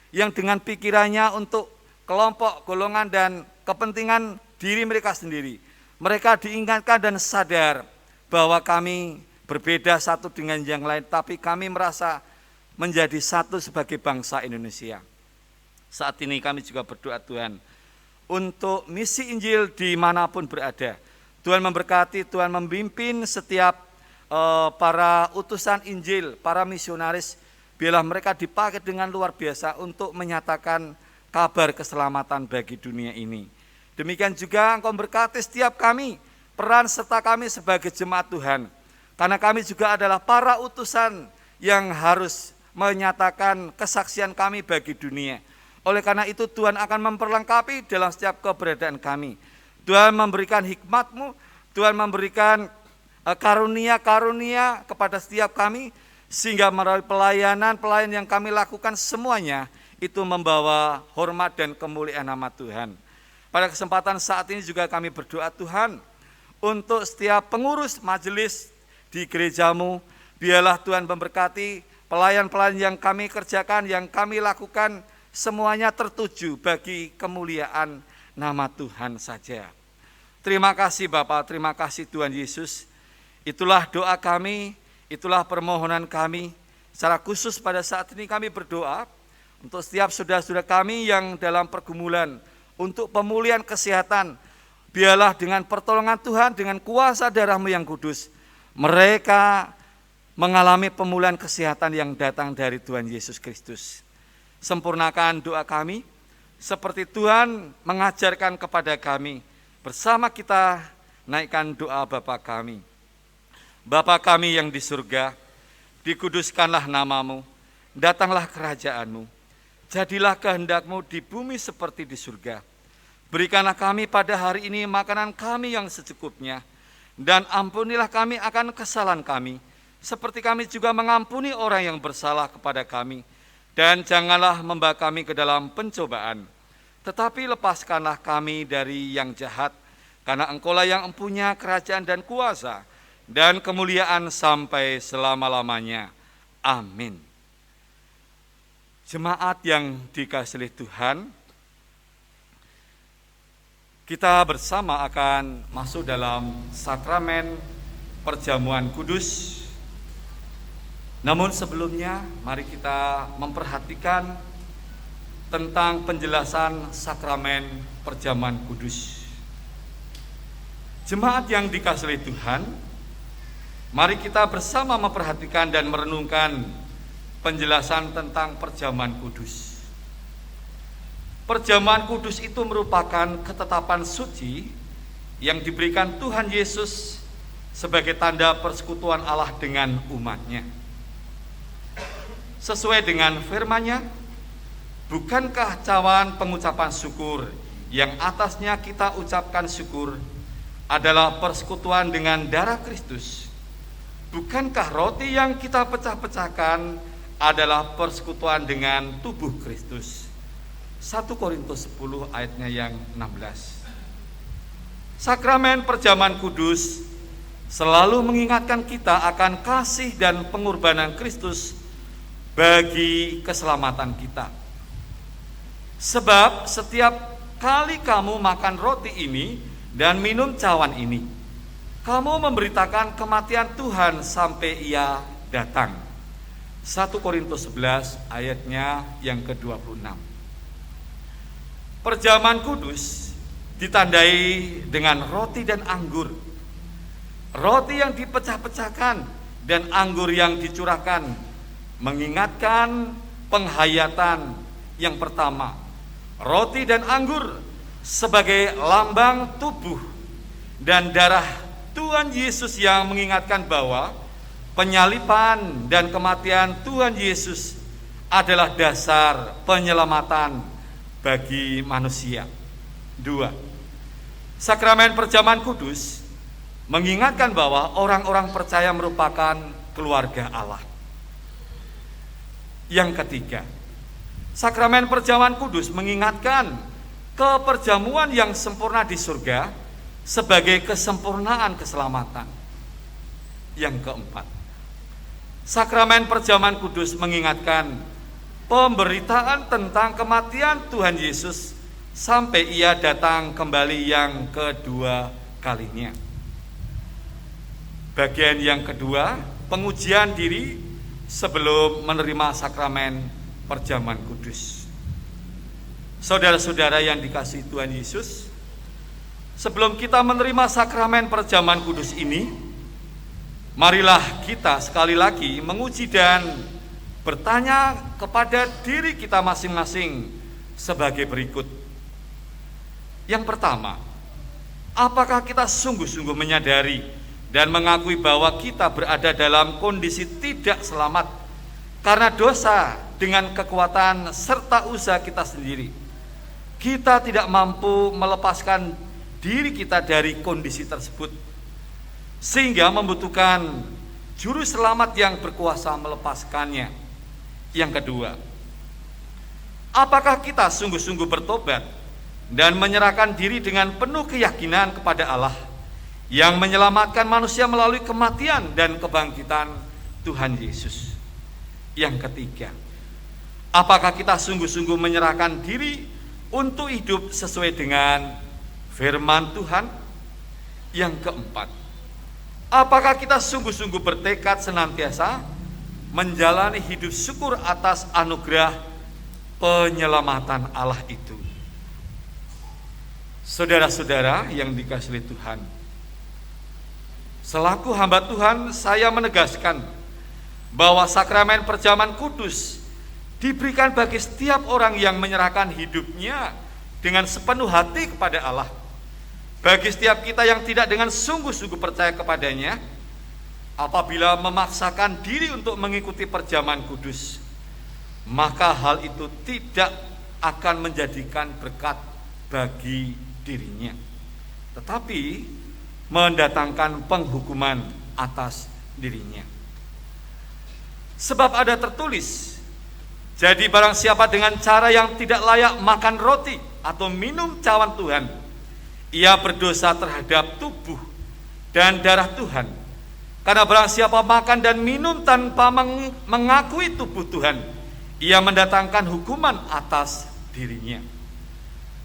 yang dengan pikirannya untuk kelompok, golongan, dan kepentingan diri mereka sendiri. Mereka diingatkan dan sadar bahwa kami berbeda satu dengan yang lain, tapi kami merasa menjadi satu sebagai bangsa Indonesia. Saat ini kami juga berdoa Tuhan untuk misi Injil dimanapun berada. Tuhan memberkati, Tuhan memimpin setiap para utusan Injil, para misionaris, biarlah mereka dipakai dengan luar biasa untuk menyatakan kabar keselamatan bagi dunia ini. Demikian juga Engkau berkati setiap kami, peran serta kami sebagai jemaat Tuhan. Karena kami juga adalah para utusan yang harus menyatakan kesaksian kami bagi dunia. Oleh karena itu Tuhan akan memperlengkapi dalam setiap keberadaan kami. Tuhan memberikan hikmat-Mu, Tuhan memberikan karunia-karunia kepada setiap kami, sehingga melalui pelayan yang kami lakukan semuanya, itu membawa hormat dan kemuliaan nama Tuhan. Pada kesempatan saat ini juga kami berdoa Tuhan, untuk setiap pengurus majelis di gereja-Mu, biarlah Tuhan memberkati pelayan-pelayan yang kami kerjakan, yang kami lakukan, semuanya tertuju bagi kemuliaan nama Tuhan saja. Terima kasih Bapa, terima kasih Tuhan Yesus. Itulah doa kami, itulah permohonan kami. Secara khusus pada saat ini kami berdoa untuk setiap saudara-saudara kami yang dalam pergumulan untuk pemulihan kesehatan. Biarlah dengan pertolongan Tuhan, dengan kuasa darah-Mu yang kudus, mereka mengalami pemulihan kesehatan yang datang dari Tuhan Yesus Kristus. Sempurnakan doa kami, seperti Tuhan mengajarkan kepada kami. Bersama kita naikkan doa Bapa kami. Bapa kami yang di surga, dikuduskanlah nama-Mu, datanglah kerajaan-Mu, jadilah kehendak-Mu di bumi seperti di surga. Berikanlah kami pada hari ini makanan kami yang secukupnya, dan ampunilah kami akan kesalahan kami, seperti kami juga mengampuni orang yang bersalah kepada kami. Dan janganlah membawa kami ke dalam pencobaan, tetapi lepaskanlah kami dari yang jahat, karena Engkau-lah yang empunya kerajaan dan kuasa dan kemuliaan sampai selama-lamanya. Amin. Jemaat yang dikasihi Tuhan, kita bersama akan masuk dalam sakramen perjamuan kudus. Namun sebelumnya, mari kita memperhatikan tentang penjelasan sakramen perjamuan kudus. Jemaat yang dikasihi Tuhan, mari kita bersama memperhatikan dan merenungkan penjelasan tentang perjamuan kudus. Perjamuan kudus itu merupakan ketetapan suci yang diberikan Tuhan Yesus sebagai tanda persekutuan Allah dengan umat-Nya. Sesuai dengan firman-Nya, bukankah cawan pengucapan syukur yang atasnya kita ucapkan syukur adalah persekutuan dengan darah Kristus? Bukankah roti yang kita pecah-pecahkan adalah persekutuan dengan tubuh Kristus? 1 Korintus 10 ayatnya yang 16. Sakramen perjamuan kudus selalu mengingatkan kita akan kasih dan pengorbanan Kristus bagi keselamatan kita. Sebab setiap kali kamu makan roti ini dan minum cawan ini, kamu memberitakan kematian Tuhan sampai Ia datang. 1 Korintus 11 ayatnya yang ke-26. Perjamuan kudus ditandai dengan roti dan anggur. Roti yang dipecah-pecahkan dan anggur yang dicurahkan mengingatkan penghayatan yang pertama. Roti dan anggur sebagai lambang tubuh dan darah Tuhan Yesus yang mengingatkan bahwa penyaliban dan kematian Tuhan Yesus adalah dasar penyelamatan bagi manusia. 2. Sakramen perjamuan kudus mengingatkan bahwa orang-orang percaya merupakan keluarga Allah. Yang ketiga, sakramen perjamuan kudus mengingatkan keperjamuan yang sempurna di surga sebagai kesempurnaan keselamatan. Yang keempat, sakramen perjamuan kudus mengingatkan pemberitaan tentang kematian Tuhan Yesus sampai ia datang kembali yang kedua kalinya. Bagian yang kedua, pengujian diri sebelum menerima sakramen perjamuan kudus. Saudara-saudara yang dikasihi Tuhan Yesus, sebelum kita menerima sakramen perjamuan kudus ini, marilah kita sekali lagi menguji dan bertanya kepada diri kita masing-masing sebagai berikut. Yang pertama, apakah kita sungguh-sungguh menyadari dan mengakui bahwa kita berada dalam kondisi tidak selamat karena dosa dengan kekuatan serta usaha kita sendiri? Kita tidak mampu melepaskan diri kita dari kondisi tersebut, sehingga membutuhkan juru selamat yang berkuasa melepaskannya. Yang kedua, apakah kita sungguh-sungguh bertobat dan menyerahkan diri dengan penuh keyakinan kepada Allah yang menyelamatkan manusia melalui kematian dan kebangkitan Tuhan Yesus? Yang ketiga, apakah kita sungguh-sungguh menyerahkan diri untuk hidup sesuai dengan firman Tuhan? Yang keempat, apakah kita sungguh-sungguh bertekad senantiasa menjalani hidup syukur atas anugerah penyelamatan Allah itu? Saudara-saudara yang dikasihi Tuhan, selaku hamba Tuhan, saya menegaskan bahwa sakramen perjamuan kudus diberikan bagi setiap orang yang menyerahkan hidupnya dengan sepenuh hati kepada Allah. Bagi setiap kita yang tidak dengan sungguh-sungguh percaya kepadanya, apabila memaksakan diri untuk mengikuti perjamuan kudus, maka hal itu tidak akan menjadikan berkat bagi dirinya, tetapi mendatangkan penghukuman atas dirinya. Sebab ada tertulis, jadi barang siapa dengan cara yang tidak layak makan roti atau minum cawan Tuhan, ia berdosa terhadap tubuh dan darah Tuhan. Karena barang siapa makan dan minum tanpa mengakui tubuh Tuhan, ia mendatangkan hukuman atas dirinya.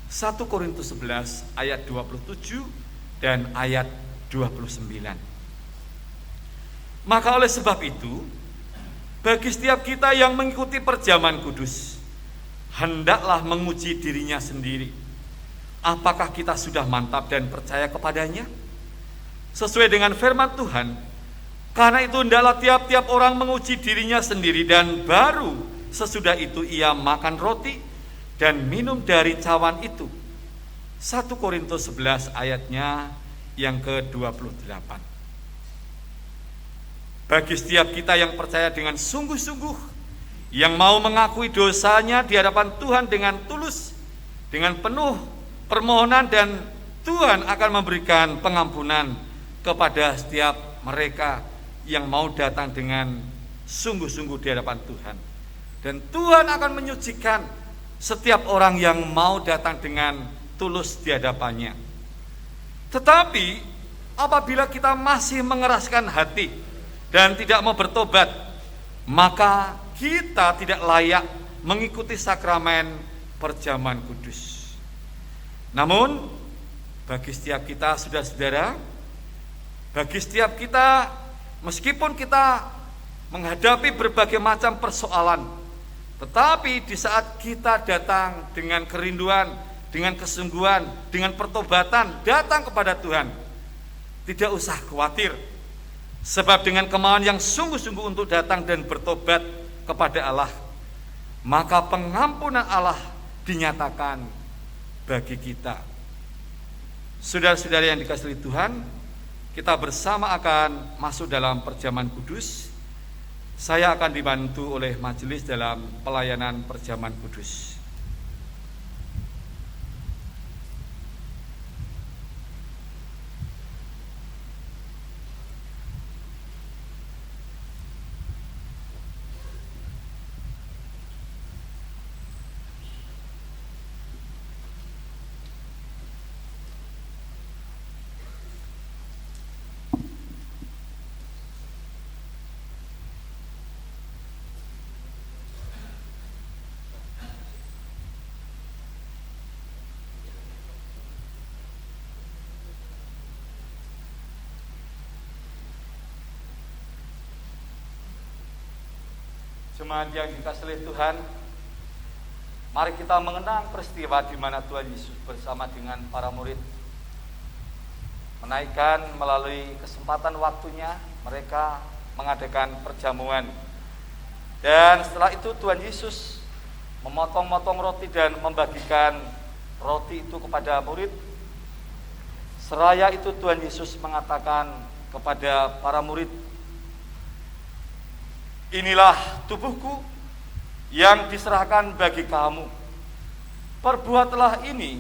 1 Korintus 11 ayat 27 dan ayat 29. Maka oleh sebab itu, bagi setiap kita yang mengikuti perjamuan kudus, hendaklah menguji dirinya sendiri. Apakah kita sudah mantap dan percaya kepadanya? Sesuai dengan firman Tuhan, karena itu hendaklah tiap-tiap orang menguji dirinya sendiri, dan baru sesudah itu ia makan roti dan minum dari cawan itu. 1 Korintus 11 ayatnya yang ke-28. Bagi setiap kita yang percaya dengan sungguh-sungguh, yang mau mengakui dosanya di hadapan Tuhan dengan tulus, dengan penuh permohonan, dan Tuhan akan memberikan pengampunan kepada setiap mereka yang mau datang dengan sungguh-sungguh di hadapan Tuhan. Dan Tuhan akan menyucikan setiap orang yang mau datang dengan tulus di hadapannya. Tetapi apabila kita masih mengeraskan hati dan tidak mau bertobat, maka kita tidak layak mengikuti sakramen perjamuan kudus. Namun bagi setiap kita, saudara-saudara, bagi setiap kita, meskipun kita menghadapi berbagai macam persoalan, tetapi di saat kita datang dengan kerinduan, dengan kesungguhan, dengan pertobatan, datang kepada Tuhan, tidak usah khawatir. Sebab dengan kemauan yang sungguh-sungguh untuk datang dan bertobat kepada Allah, maka pengampunan Allah dinyatakan bagi kita. Saudara-saudara yang dikasihi Tuhan, kita bersama akan masuk dalam perjamuan kudus. Saya akan dibantu oleh majelis dalam pelayanan perjamuan kudus. Jemaat yang dikasihi oleh Tuhan, mari kita mengenang peristiwa di mana Tuhan Yesus bersama dengan para murid menaikkan melalui kesempatan waktunya mereka mengadakan perjamuan. Dan setelah itu Tuhan Yesus memotong-motong roti dan membagikan roti itu kepada murid. Seraya itu Tuhan Yesus mengatakan kepada para murid, "Inilah tubuhku yang diserahkan bagi kamu. Perbuatlah ini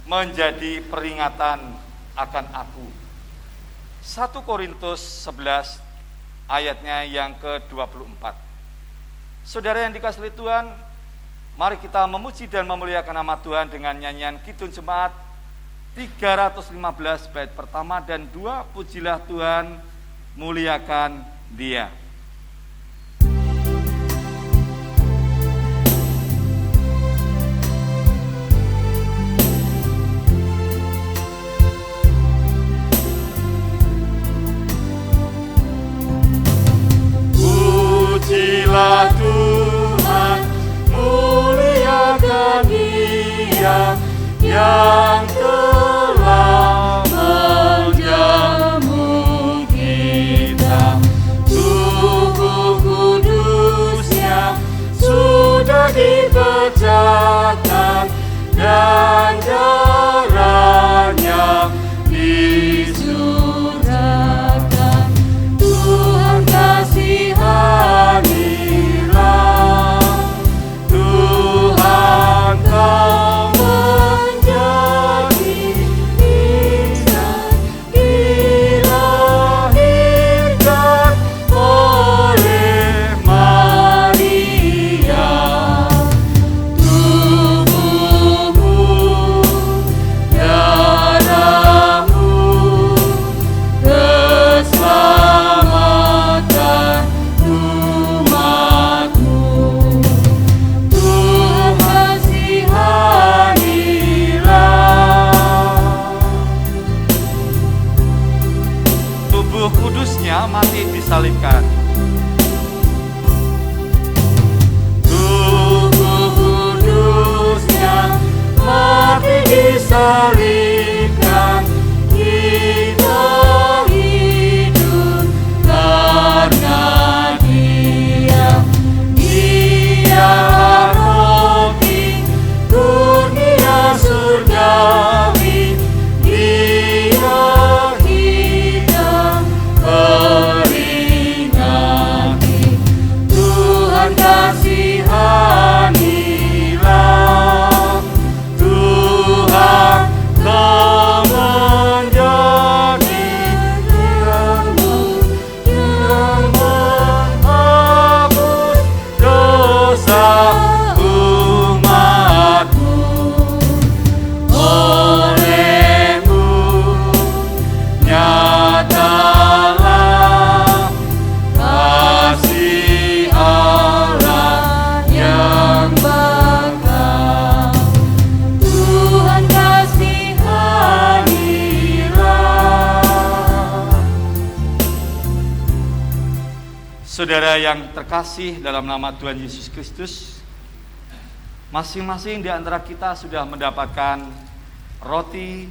menjadi peringatan akan aku." 1 Korintus 11 ayatnya yang ke-24. Saudara yang dikasihi Tuhan, mari kita memuji dan memuliakan nama Tuhan dengan nyanyian Kidung Jemaat 315 bait pertama dan 2, pujilah Tuhan, muliakan Dia. Pujilah Tuhan, muliakan Dia yang telah menjamu kita. Tubuh kudusnya sudah dipecahkan dan darahnya dicurahkan. Tuhan kasihanilah, Tuhan kau menjadi insan, dilahirkan oleh Maria. Tubuhmu, darahmu, keselamatan umatmu. Tuhan kasihanilah. Tubuh kudusnya mati disalibkan. Tubuh kudusnya mati disalibkan. Kita hidup karena Dia. Dia roti kurnia surgawi. Dia hitam peringati. Tuhan kasihanilah, Tuhan kau menjadi terangmu yang menghapus dosa umatmu. Olehmu nyatalah kasih Allah yang bakal. Tuhan kasihanilah. Saudara yang terkasih dalam nama Tuhan Yesus Kristus, masing-masing di antara kita sudah mendapatkan roti,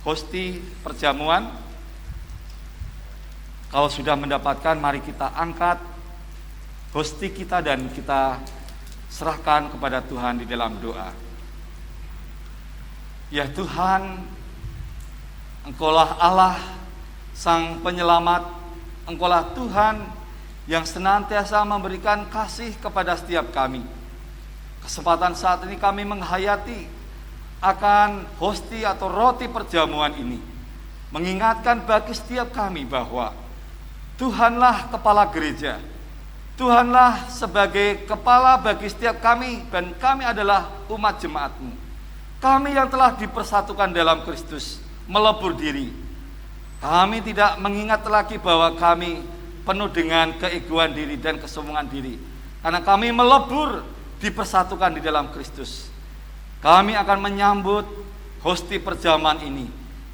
hosti, perjamuan. Kalau sudah mendapatkan, mari kita angkat hosti kita dan kita serahkan kepada Tuhan di dalam doa. Ya Tuhan, Engkaulah Allah Sang Penyelamat, Engkaulah Tuhan yang senantiasa memberikan kasih kepada setiap kami. Kesempatan saat ini kami menghayati akan hosti atau roti perjamuan ini, mengingatkan bagi setiap kami bahwa Tuhanlah kepala gereja, Tuhanlah sebagai kepala bagi setiap kami, dan kami adalah umat jemaat-Mu. Kami yang telah dipersatukan dalam Kristus, melebur diri. Kami tidak mengingat lagi bahwa kami penuh dengan keegoan diri dan kesombongan diri, karena kami melebur dipersatukan di dalam Kristus. Kami akan menyambut hosti perjamuan ini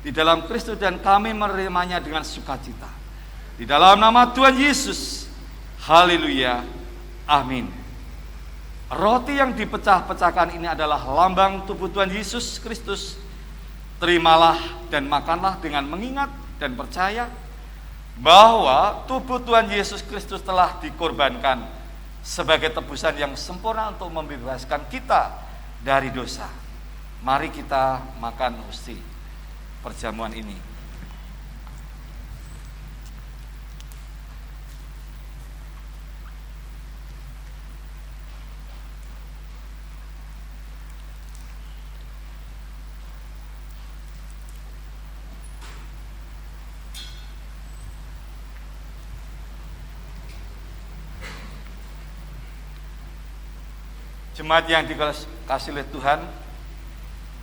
di dalam Kristus, dan kami menerimanya dengan sukacita. Di dalam nama Tuhan Yesus. Haleluya, amin. Roti yang dipecah-pecahkan ini adalah lambang tubuh Tuhan Yesus Kristus. Terimalah dan makanlah dengan mengingat dan percaya bahwa tubuh Tuhan Yesus Kristus telah dikorbankan sebagai tebusan yang sempurna untuk membebaskan kita dari dosa. Mari kita makan hosti perjamuan ini. Jemaat yang dikasihi oleh Tuhan,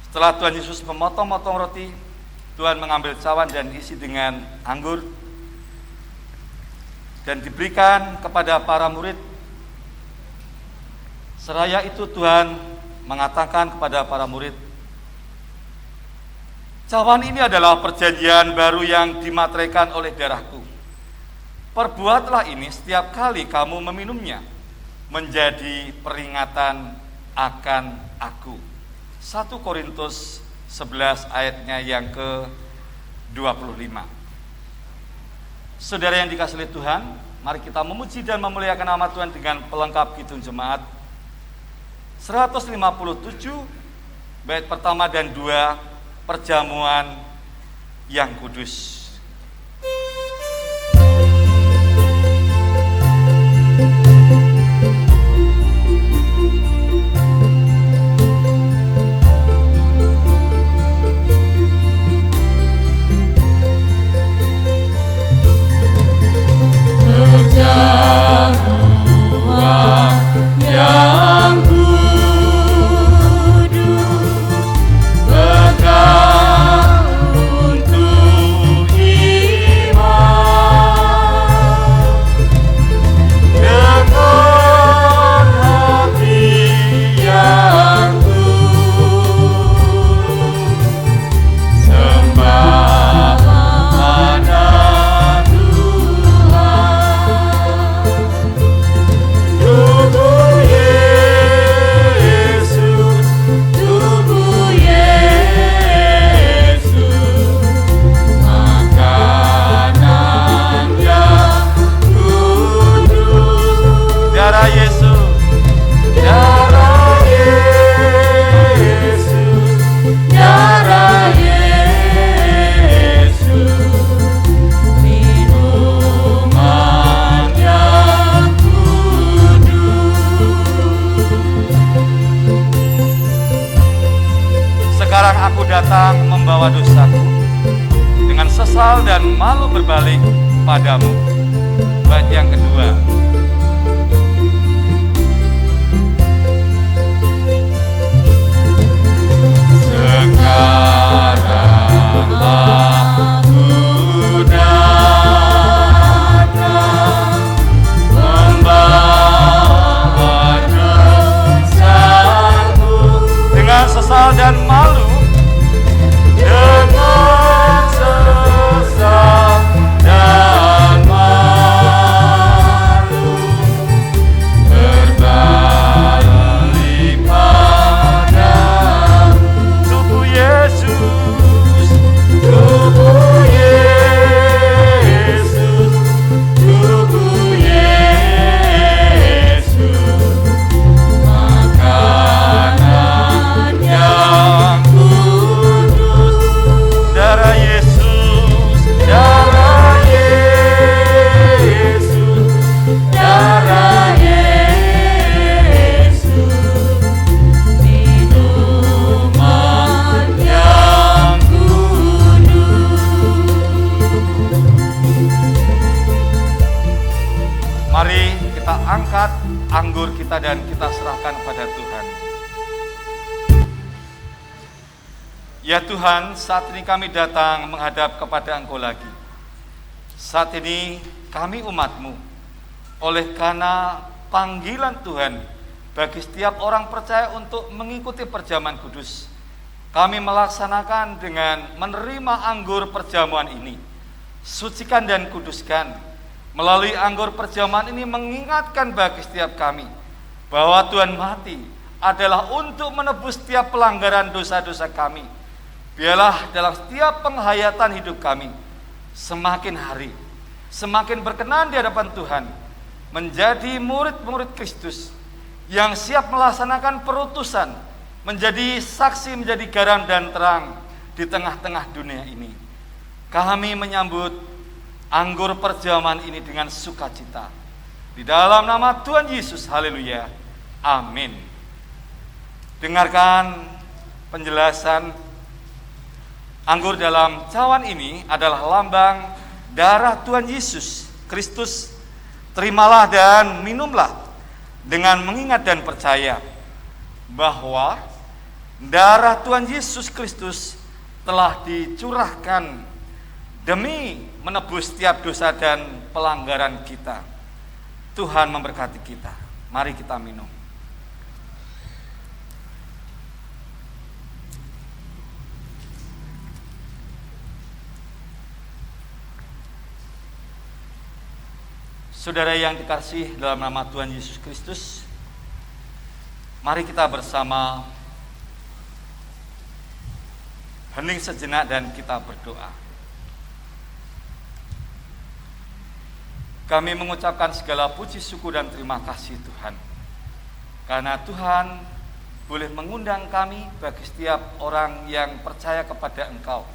setelah Tuhan Yesus memotong-motong roti, Tuhan mengambil cawan dan isi dengan anggur dan diberikan kepada para murid. Seraya itu Tuhan mengatakan kepada para murid, cawan ini adalah perjanjian baru yang dimateraikan oleh darahku. Perbuatlah ini setiap kali kamu meminumnya, menjadi peringatan akan aku. 1 Korintus 11 ayatnya yang ke-25. Saudara yang dikasihi oleh Tuhan, mari kita memuji dan memuliakan nama Tuhan dengan pelengkap Kidung Jemaat 157 bait pertama dan 2, perjamuan yang kudus. Yang kudus, bekal untuk datang membawa dosaku, dengan sesal dan malu berbalik padamu. Bait yang kedua. Sekarang aku datang membawa dosamu, dengan sesal dan malu, dengan sesal dan malu, dan kita serahkan kepada Tuhan. Ya Tuhan, saat ini kami datang menghadap kepada Engkau lagi. Saat ini kami umat-Mu, oleh karena panggilan Tuhan bagi setiap orang percaya untuk mengikuti perjamuan kudus, kami melaksanakan dengan menerima anggur perjamuan ini. Sucikan dan kuduskan. Melalui anggur perjamuan ini mengingatkan bagi setiap kami bahwa Tuhan mati adalah untuk menebus setiap pelanggaran dosa-dosa kami. Biarlah dalam setiap penghayatan hidup kami semakin hari semakin berkenan di hadapan Tuhan, menjadi murid-murid Kristus yang siap melaksanakan perutusan, menjadi saksi, menjadi garam dan terang di tengah-tengah dunia ini. Kami menyambut anggur perjamuan ini dengan sukacita. Di dalam nama Tuhan Yesus, haleluya, amin. Dengarkan penjelasan. Anggur dalam cawan ini adalah lambang darah Tuhan Yesus Kristus. Terimalah dan minumlah dengan mengingat dan percaya bahwa darah Tuhan Yesus Kristus telah dicurahkan demi menebus setiap dosa dan pelanggaran kita. Tuhan memberkati kita. Mari kita minum. Saudara yang dikasihi dalam nama Tuhan Yesus Kristus, mari kita bersama hening sejenak dan kita berdoa. Kami mengucapkan segala puji syukur dan terima kasih Tuhan, karena Tuhan boleh mengundang kami bagi setiap orang yang percaya kepada Engkau,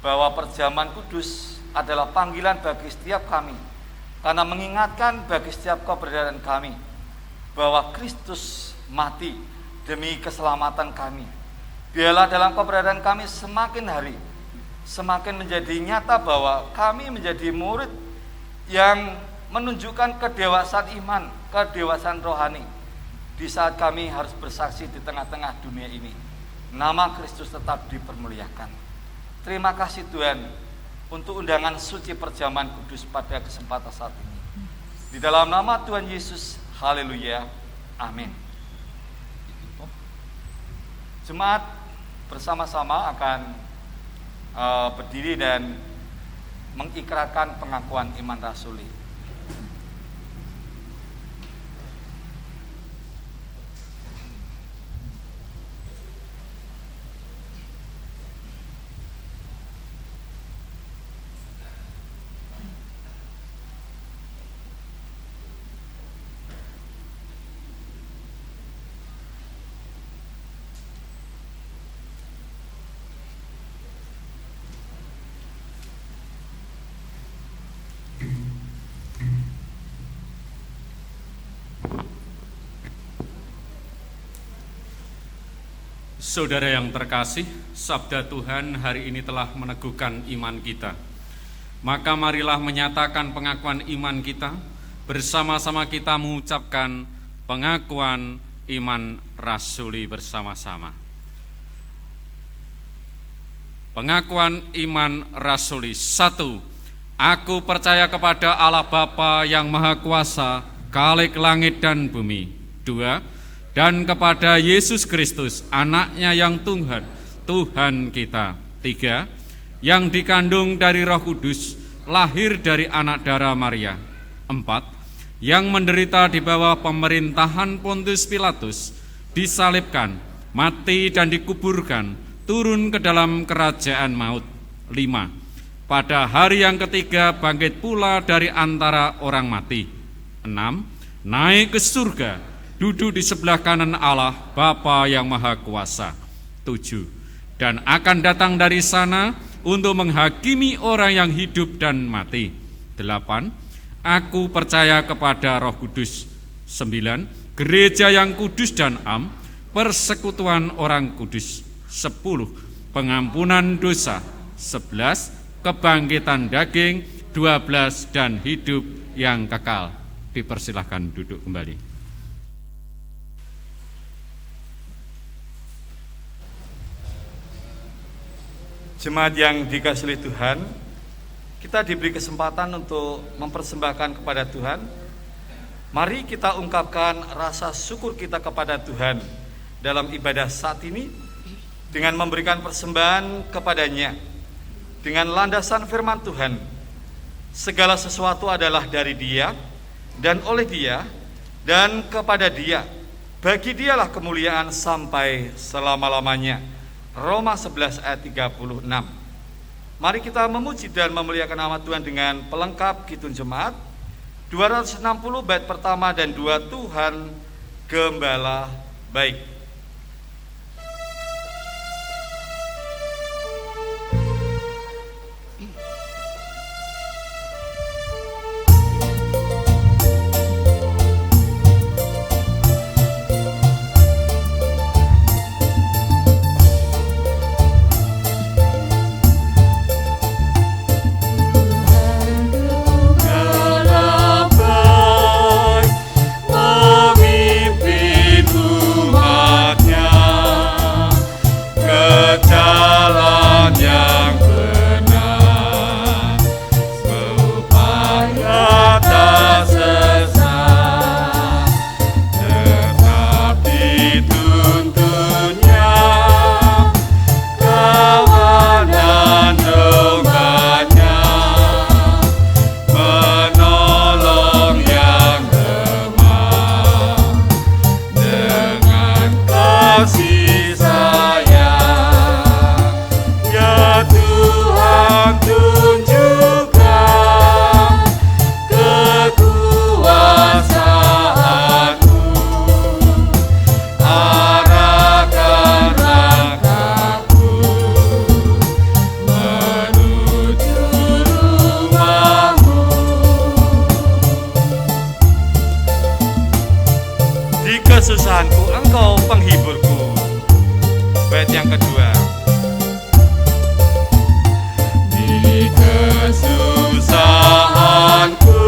bahwa perjamuan kudus adalah panggilan bagi setiap kami, karena mengingatkan bagi setiap keberadaan kami bahwa Kristus mati demi keselamatan kami. Biarlah dalam keberadaan kami semakin hari semakin menjadi nyata bahwa kami menjadi murid yang menunjukkan kedewasaan iman, kedewasaan rohani di saat kami harus bersaksi di tengah-tengah dunia ini. Nama Kristus tetap dipermuliakan. Terima kasih Tuhan untuk undangan suci perjamuan kudus pada kesempatan saat ini. Di dalam nama Tuhan Yesus, haleluya, amin. Jemaat bersama-sama akan berdiri dan mengikrarkan pengakuan iman rasuli. Saudara yang terkasih, sabda Tuhan hari ini telah meneguhkan iman kita. Maka marilah menyatakan pengakuan iman kita, bersama-sama kita mengucapkan pengakuan iman rasuli bersama-sama. Pengakuan iman rasuli. 1. Aku percaya kepada Allah Bapa yang Maha Kuasa, Khalik langit dan bumi. 2. Dan kepada Yesus Kristus, anaknya yang Tuhan kita. 3. Yang dikandung dari Roh Kudus, lahir dari anak darah Maria. 4. Yang menderita di bawah pemerintahan Pontius Pilatus, disalibkan, mati dan dikuburkan, turun ke dalam kerajaan maut. 5. Pada hari yang ketiga bangkit pula dari antara orang mati. 6. Naik ke surga, duduk di sebelah kanan Allah Bapa yang Maha Kuasa. 7. Dan akan datang dari sana untuk menghakimi orang yang hidup dan mati. 8. Aku percaya kepada Roh Kudus. 9. Gereja yang kudus dan am, persekutuan orang kudus. 10. Pengampunan dosa. 11. Kebangkitan daging. 12. Dan hidup yang kekal. Dipersilahkan duduk kembali. Jemaat yang dikasihi oleh Tuhan, kita diberi kesempatan untuk mempersembahkan kepada Tuhan. Mari kita ungkapkan rasa syukur kita kepada Tuhan dalam ibadah saat ini dengan memberikan persembahan kepadanya dengan landasan firman Tuhan. Segala sesuatu adalah dari Dia dan oleh Dia dan kepada Dia. Bagi Dialah kemuliaan sampai selama-lamanya. Roma 11 ayat 36. Mari kita memuji dan memuliakan nama Tuhan dengan pelengkap Kidung Jemaat 260 bait pertama dan 2, Tuhan Gembala baik. Kesusahanku, Engkau penghiburku. Bait yang kedua. Di kesusahanku,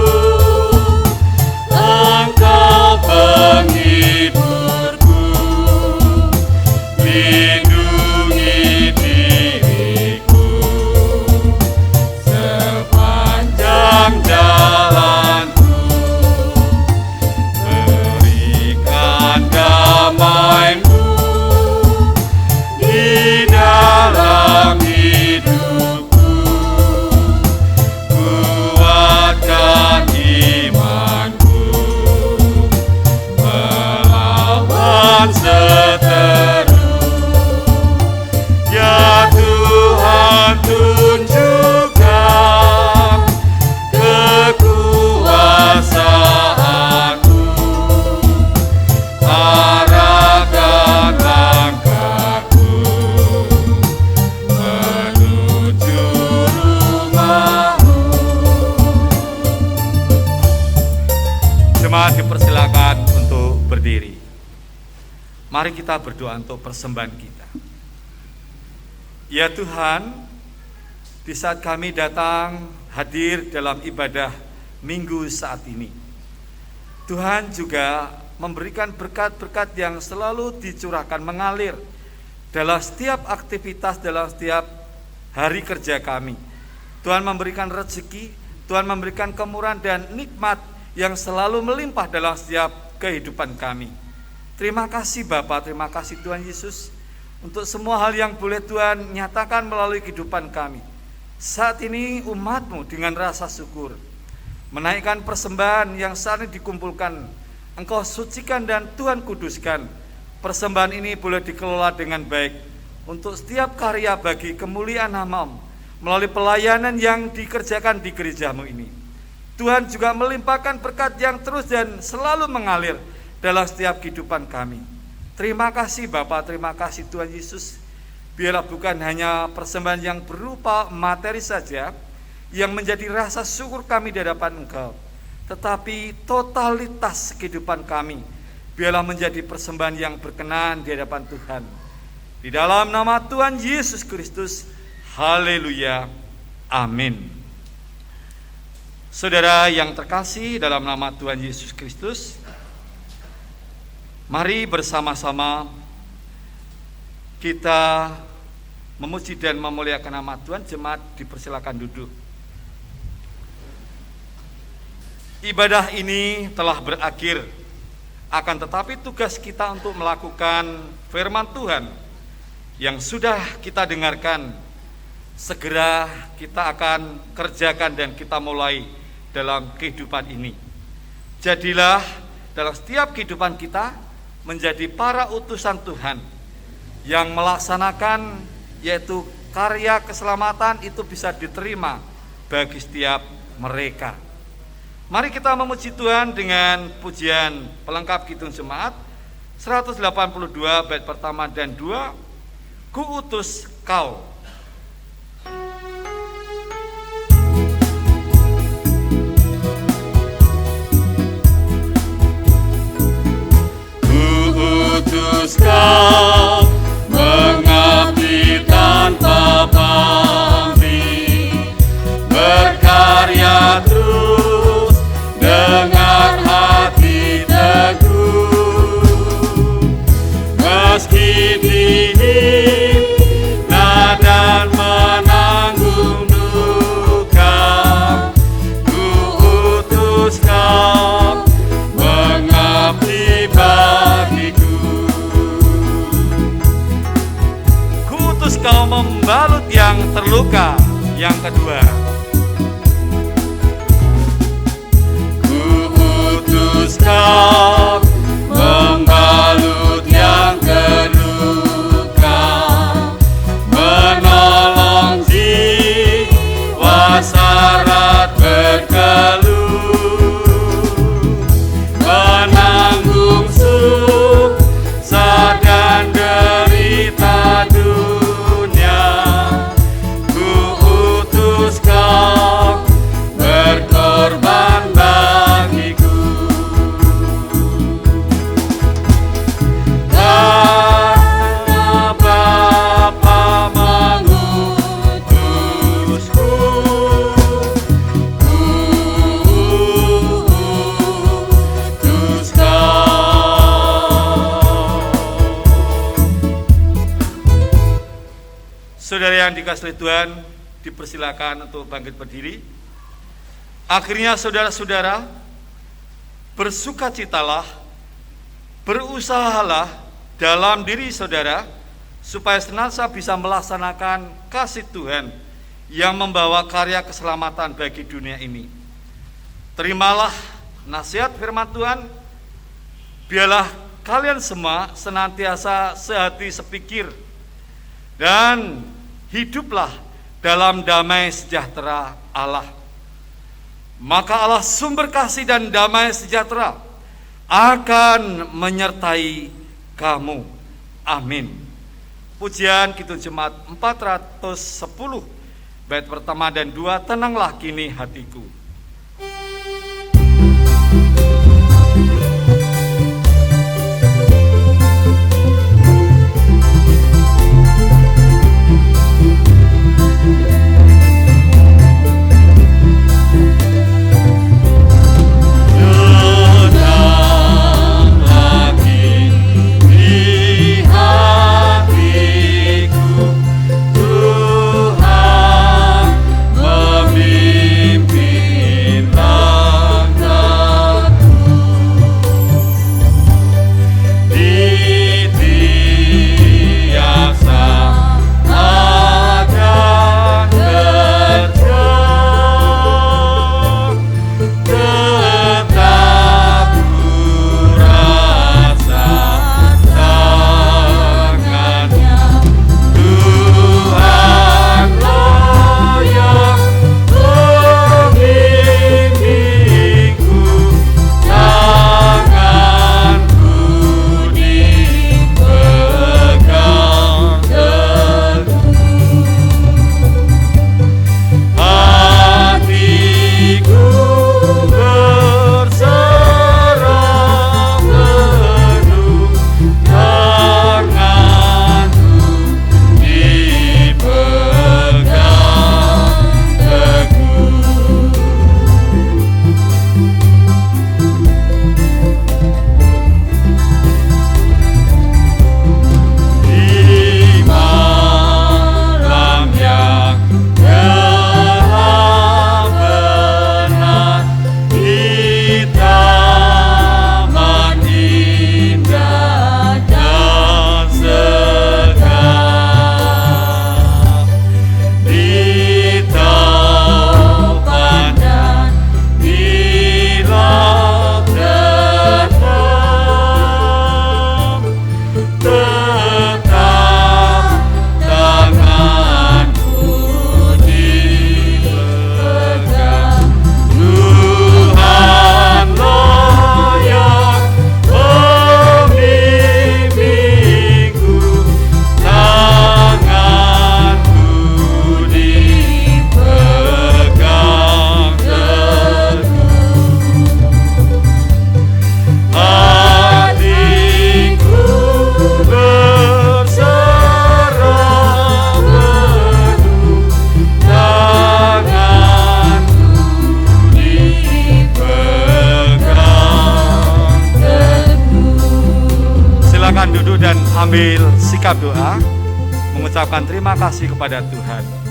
Engkau penghiburku. Lindungi diriku sepanjang jalanku. Damai-Mu di dalam hidupku, kuatkan imanku melawan seteru. Ya Tuhan, tunjukkan kekuasaan-Mu. Arahkan langkahku menuju rumah-Mu. Jemaat dipersilakan untuk berdiri. Mari kita berdoa untuk persembahan kita. Ya Tuhan, di saat kami datang hadir dalam ibadah minggu saat ini, Tuhan juga memberikan berkat-berkat yang selalu dicurahkan mengalir dalam setiap aktivitas, dalam setiap hari kerja kami. Tuhan memberikan rezeki, Tuhan memberikan kemurahan dan nikmat yang selalu melimpah dalam setiap kehidupan kami. Terima kasih Bapa, terima kasih Tuhan Yesus untuk semua hal yang boleh Tuhan nyatakan melalui kehidupan kami. Saat ini umat-Mu dengan rasa syukur menaikkan persembahan yang saat ini dikumpulkan, Engkau sucikan dan Tuhan kuduskan. Persembahan ini boleh dikelola dengan baik untuk setiap karya bagi kemuliaan nama-Mu melalui pelayanan yang dikerjakan di gereja-Mu ini. Tuhan juga melimpahkan berkat yang terus dan selalu mengalir dalam setiap kehidupan kami. Terima kasih Bapa, terima kasih Tuhan Yesus. Biarlah bukan hanya persembahan yang berupa materi saja yang menjadi rasa syukur kami di hadapan Engkau, tetapi totalitas kehidupan kami biarlah menjadi persembahan yang berkenan di hadapan Tuhan. Di dalam nama Tuhan Yesus Kristus, haleluya, amin. Saudara yang terkasih dalam nama Tuhan Yesus Kristus, mari bersama-sama kita memuji dan memuliakan nama Tuhan. Jemaat dipersilakan duduk. Ibadah ini telah berakhir, akan tetapi tugas kita untuk melakukan firman Tuhan yang sudah kita dengarkan, segera kita akan kerjakan dan kita mulai dalam kehidupan ini. Jadilah dalam setiap kehidupan kita menjadi para utusan Tuhan yang melaksanakan, yaitu karya keselamatan itu bisa diterima bagi setiap mereka. Mari kita memuji Tuhan dengan pujian pelengkap Kidung Jemaat 182 bait pertama dan 2, Ku utus kau. Ku utus kau mengabdi tanpa pamrih, berkarya terus dengan hati teguh. Meski dingin dan menanggung duka, ku utus kau mengabdi bagiku. Ku utus kau membalut yang terluka. Yang kedua, kau membalut yang terluka, menolong jiwa syarat berkeluh, menanggung susah dan derita dunia. Ku utus kau berkorban bagiku. Saudara yang dikasihi Tuhan, dipersilakan untuk bangkit berdiri. Akhirnya saudara-saudara, bersukacitalah, berusahalah dalam diri saudara, supaya senantiasa bisa melaksanakan kasih Tuhan yang membawa karya keselamatan bagi dunia ini. Terimalah nasihat firman Tuhan, biarlah kalian semua senantiasa sehati sepikir, dan hiduplah dalam damai sejahtera Allah. Maka Allah sumber kasih dan damai sejahtera akan menyertai kamu. Amin. Pujian Kidung Jemaat 410 bait pertama dan 2, Tenanglah kini hatiku. Tuhan memimpin mengambil sikap doa, mengucapkan terima kasih kepada Tuhan.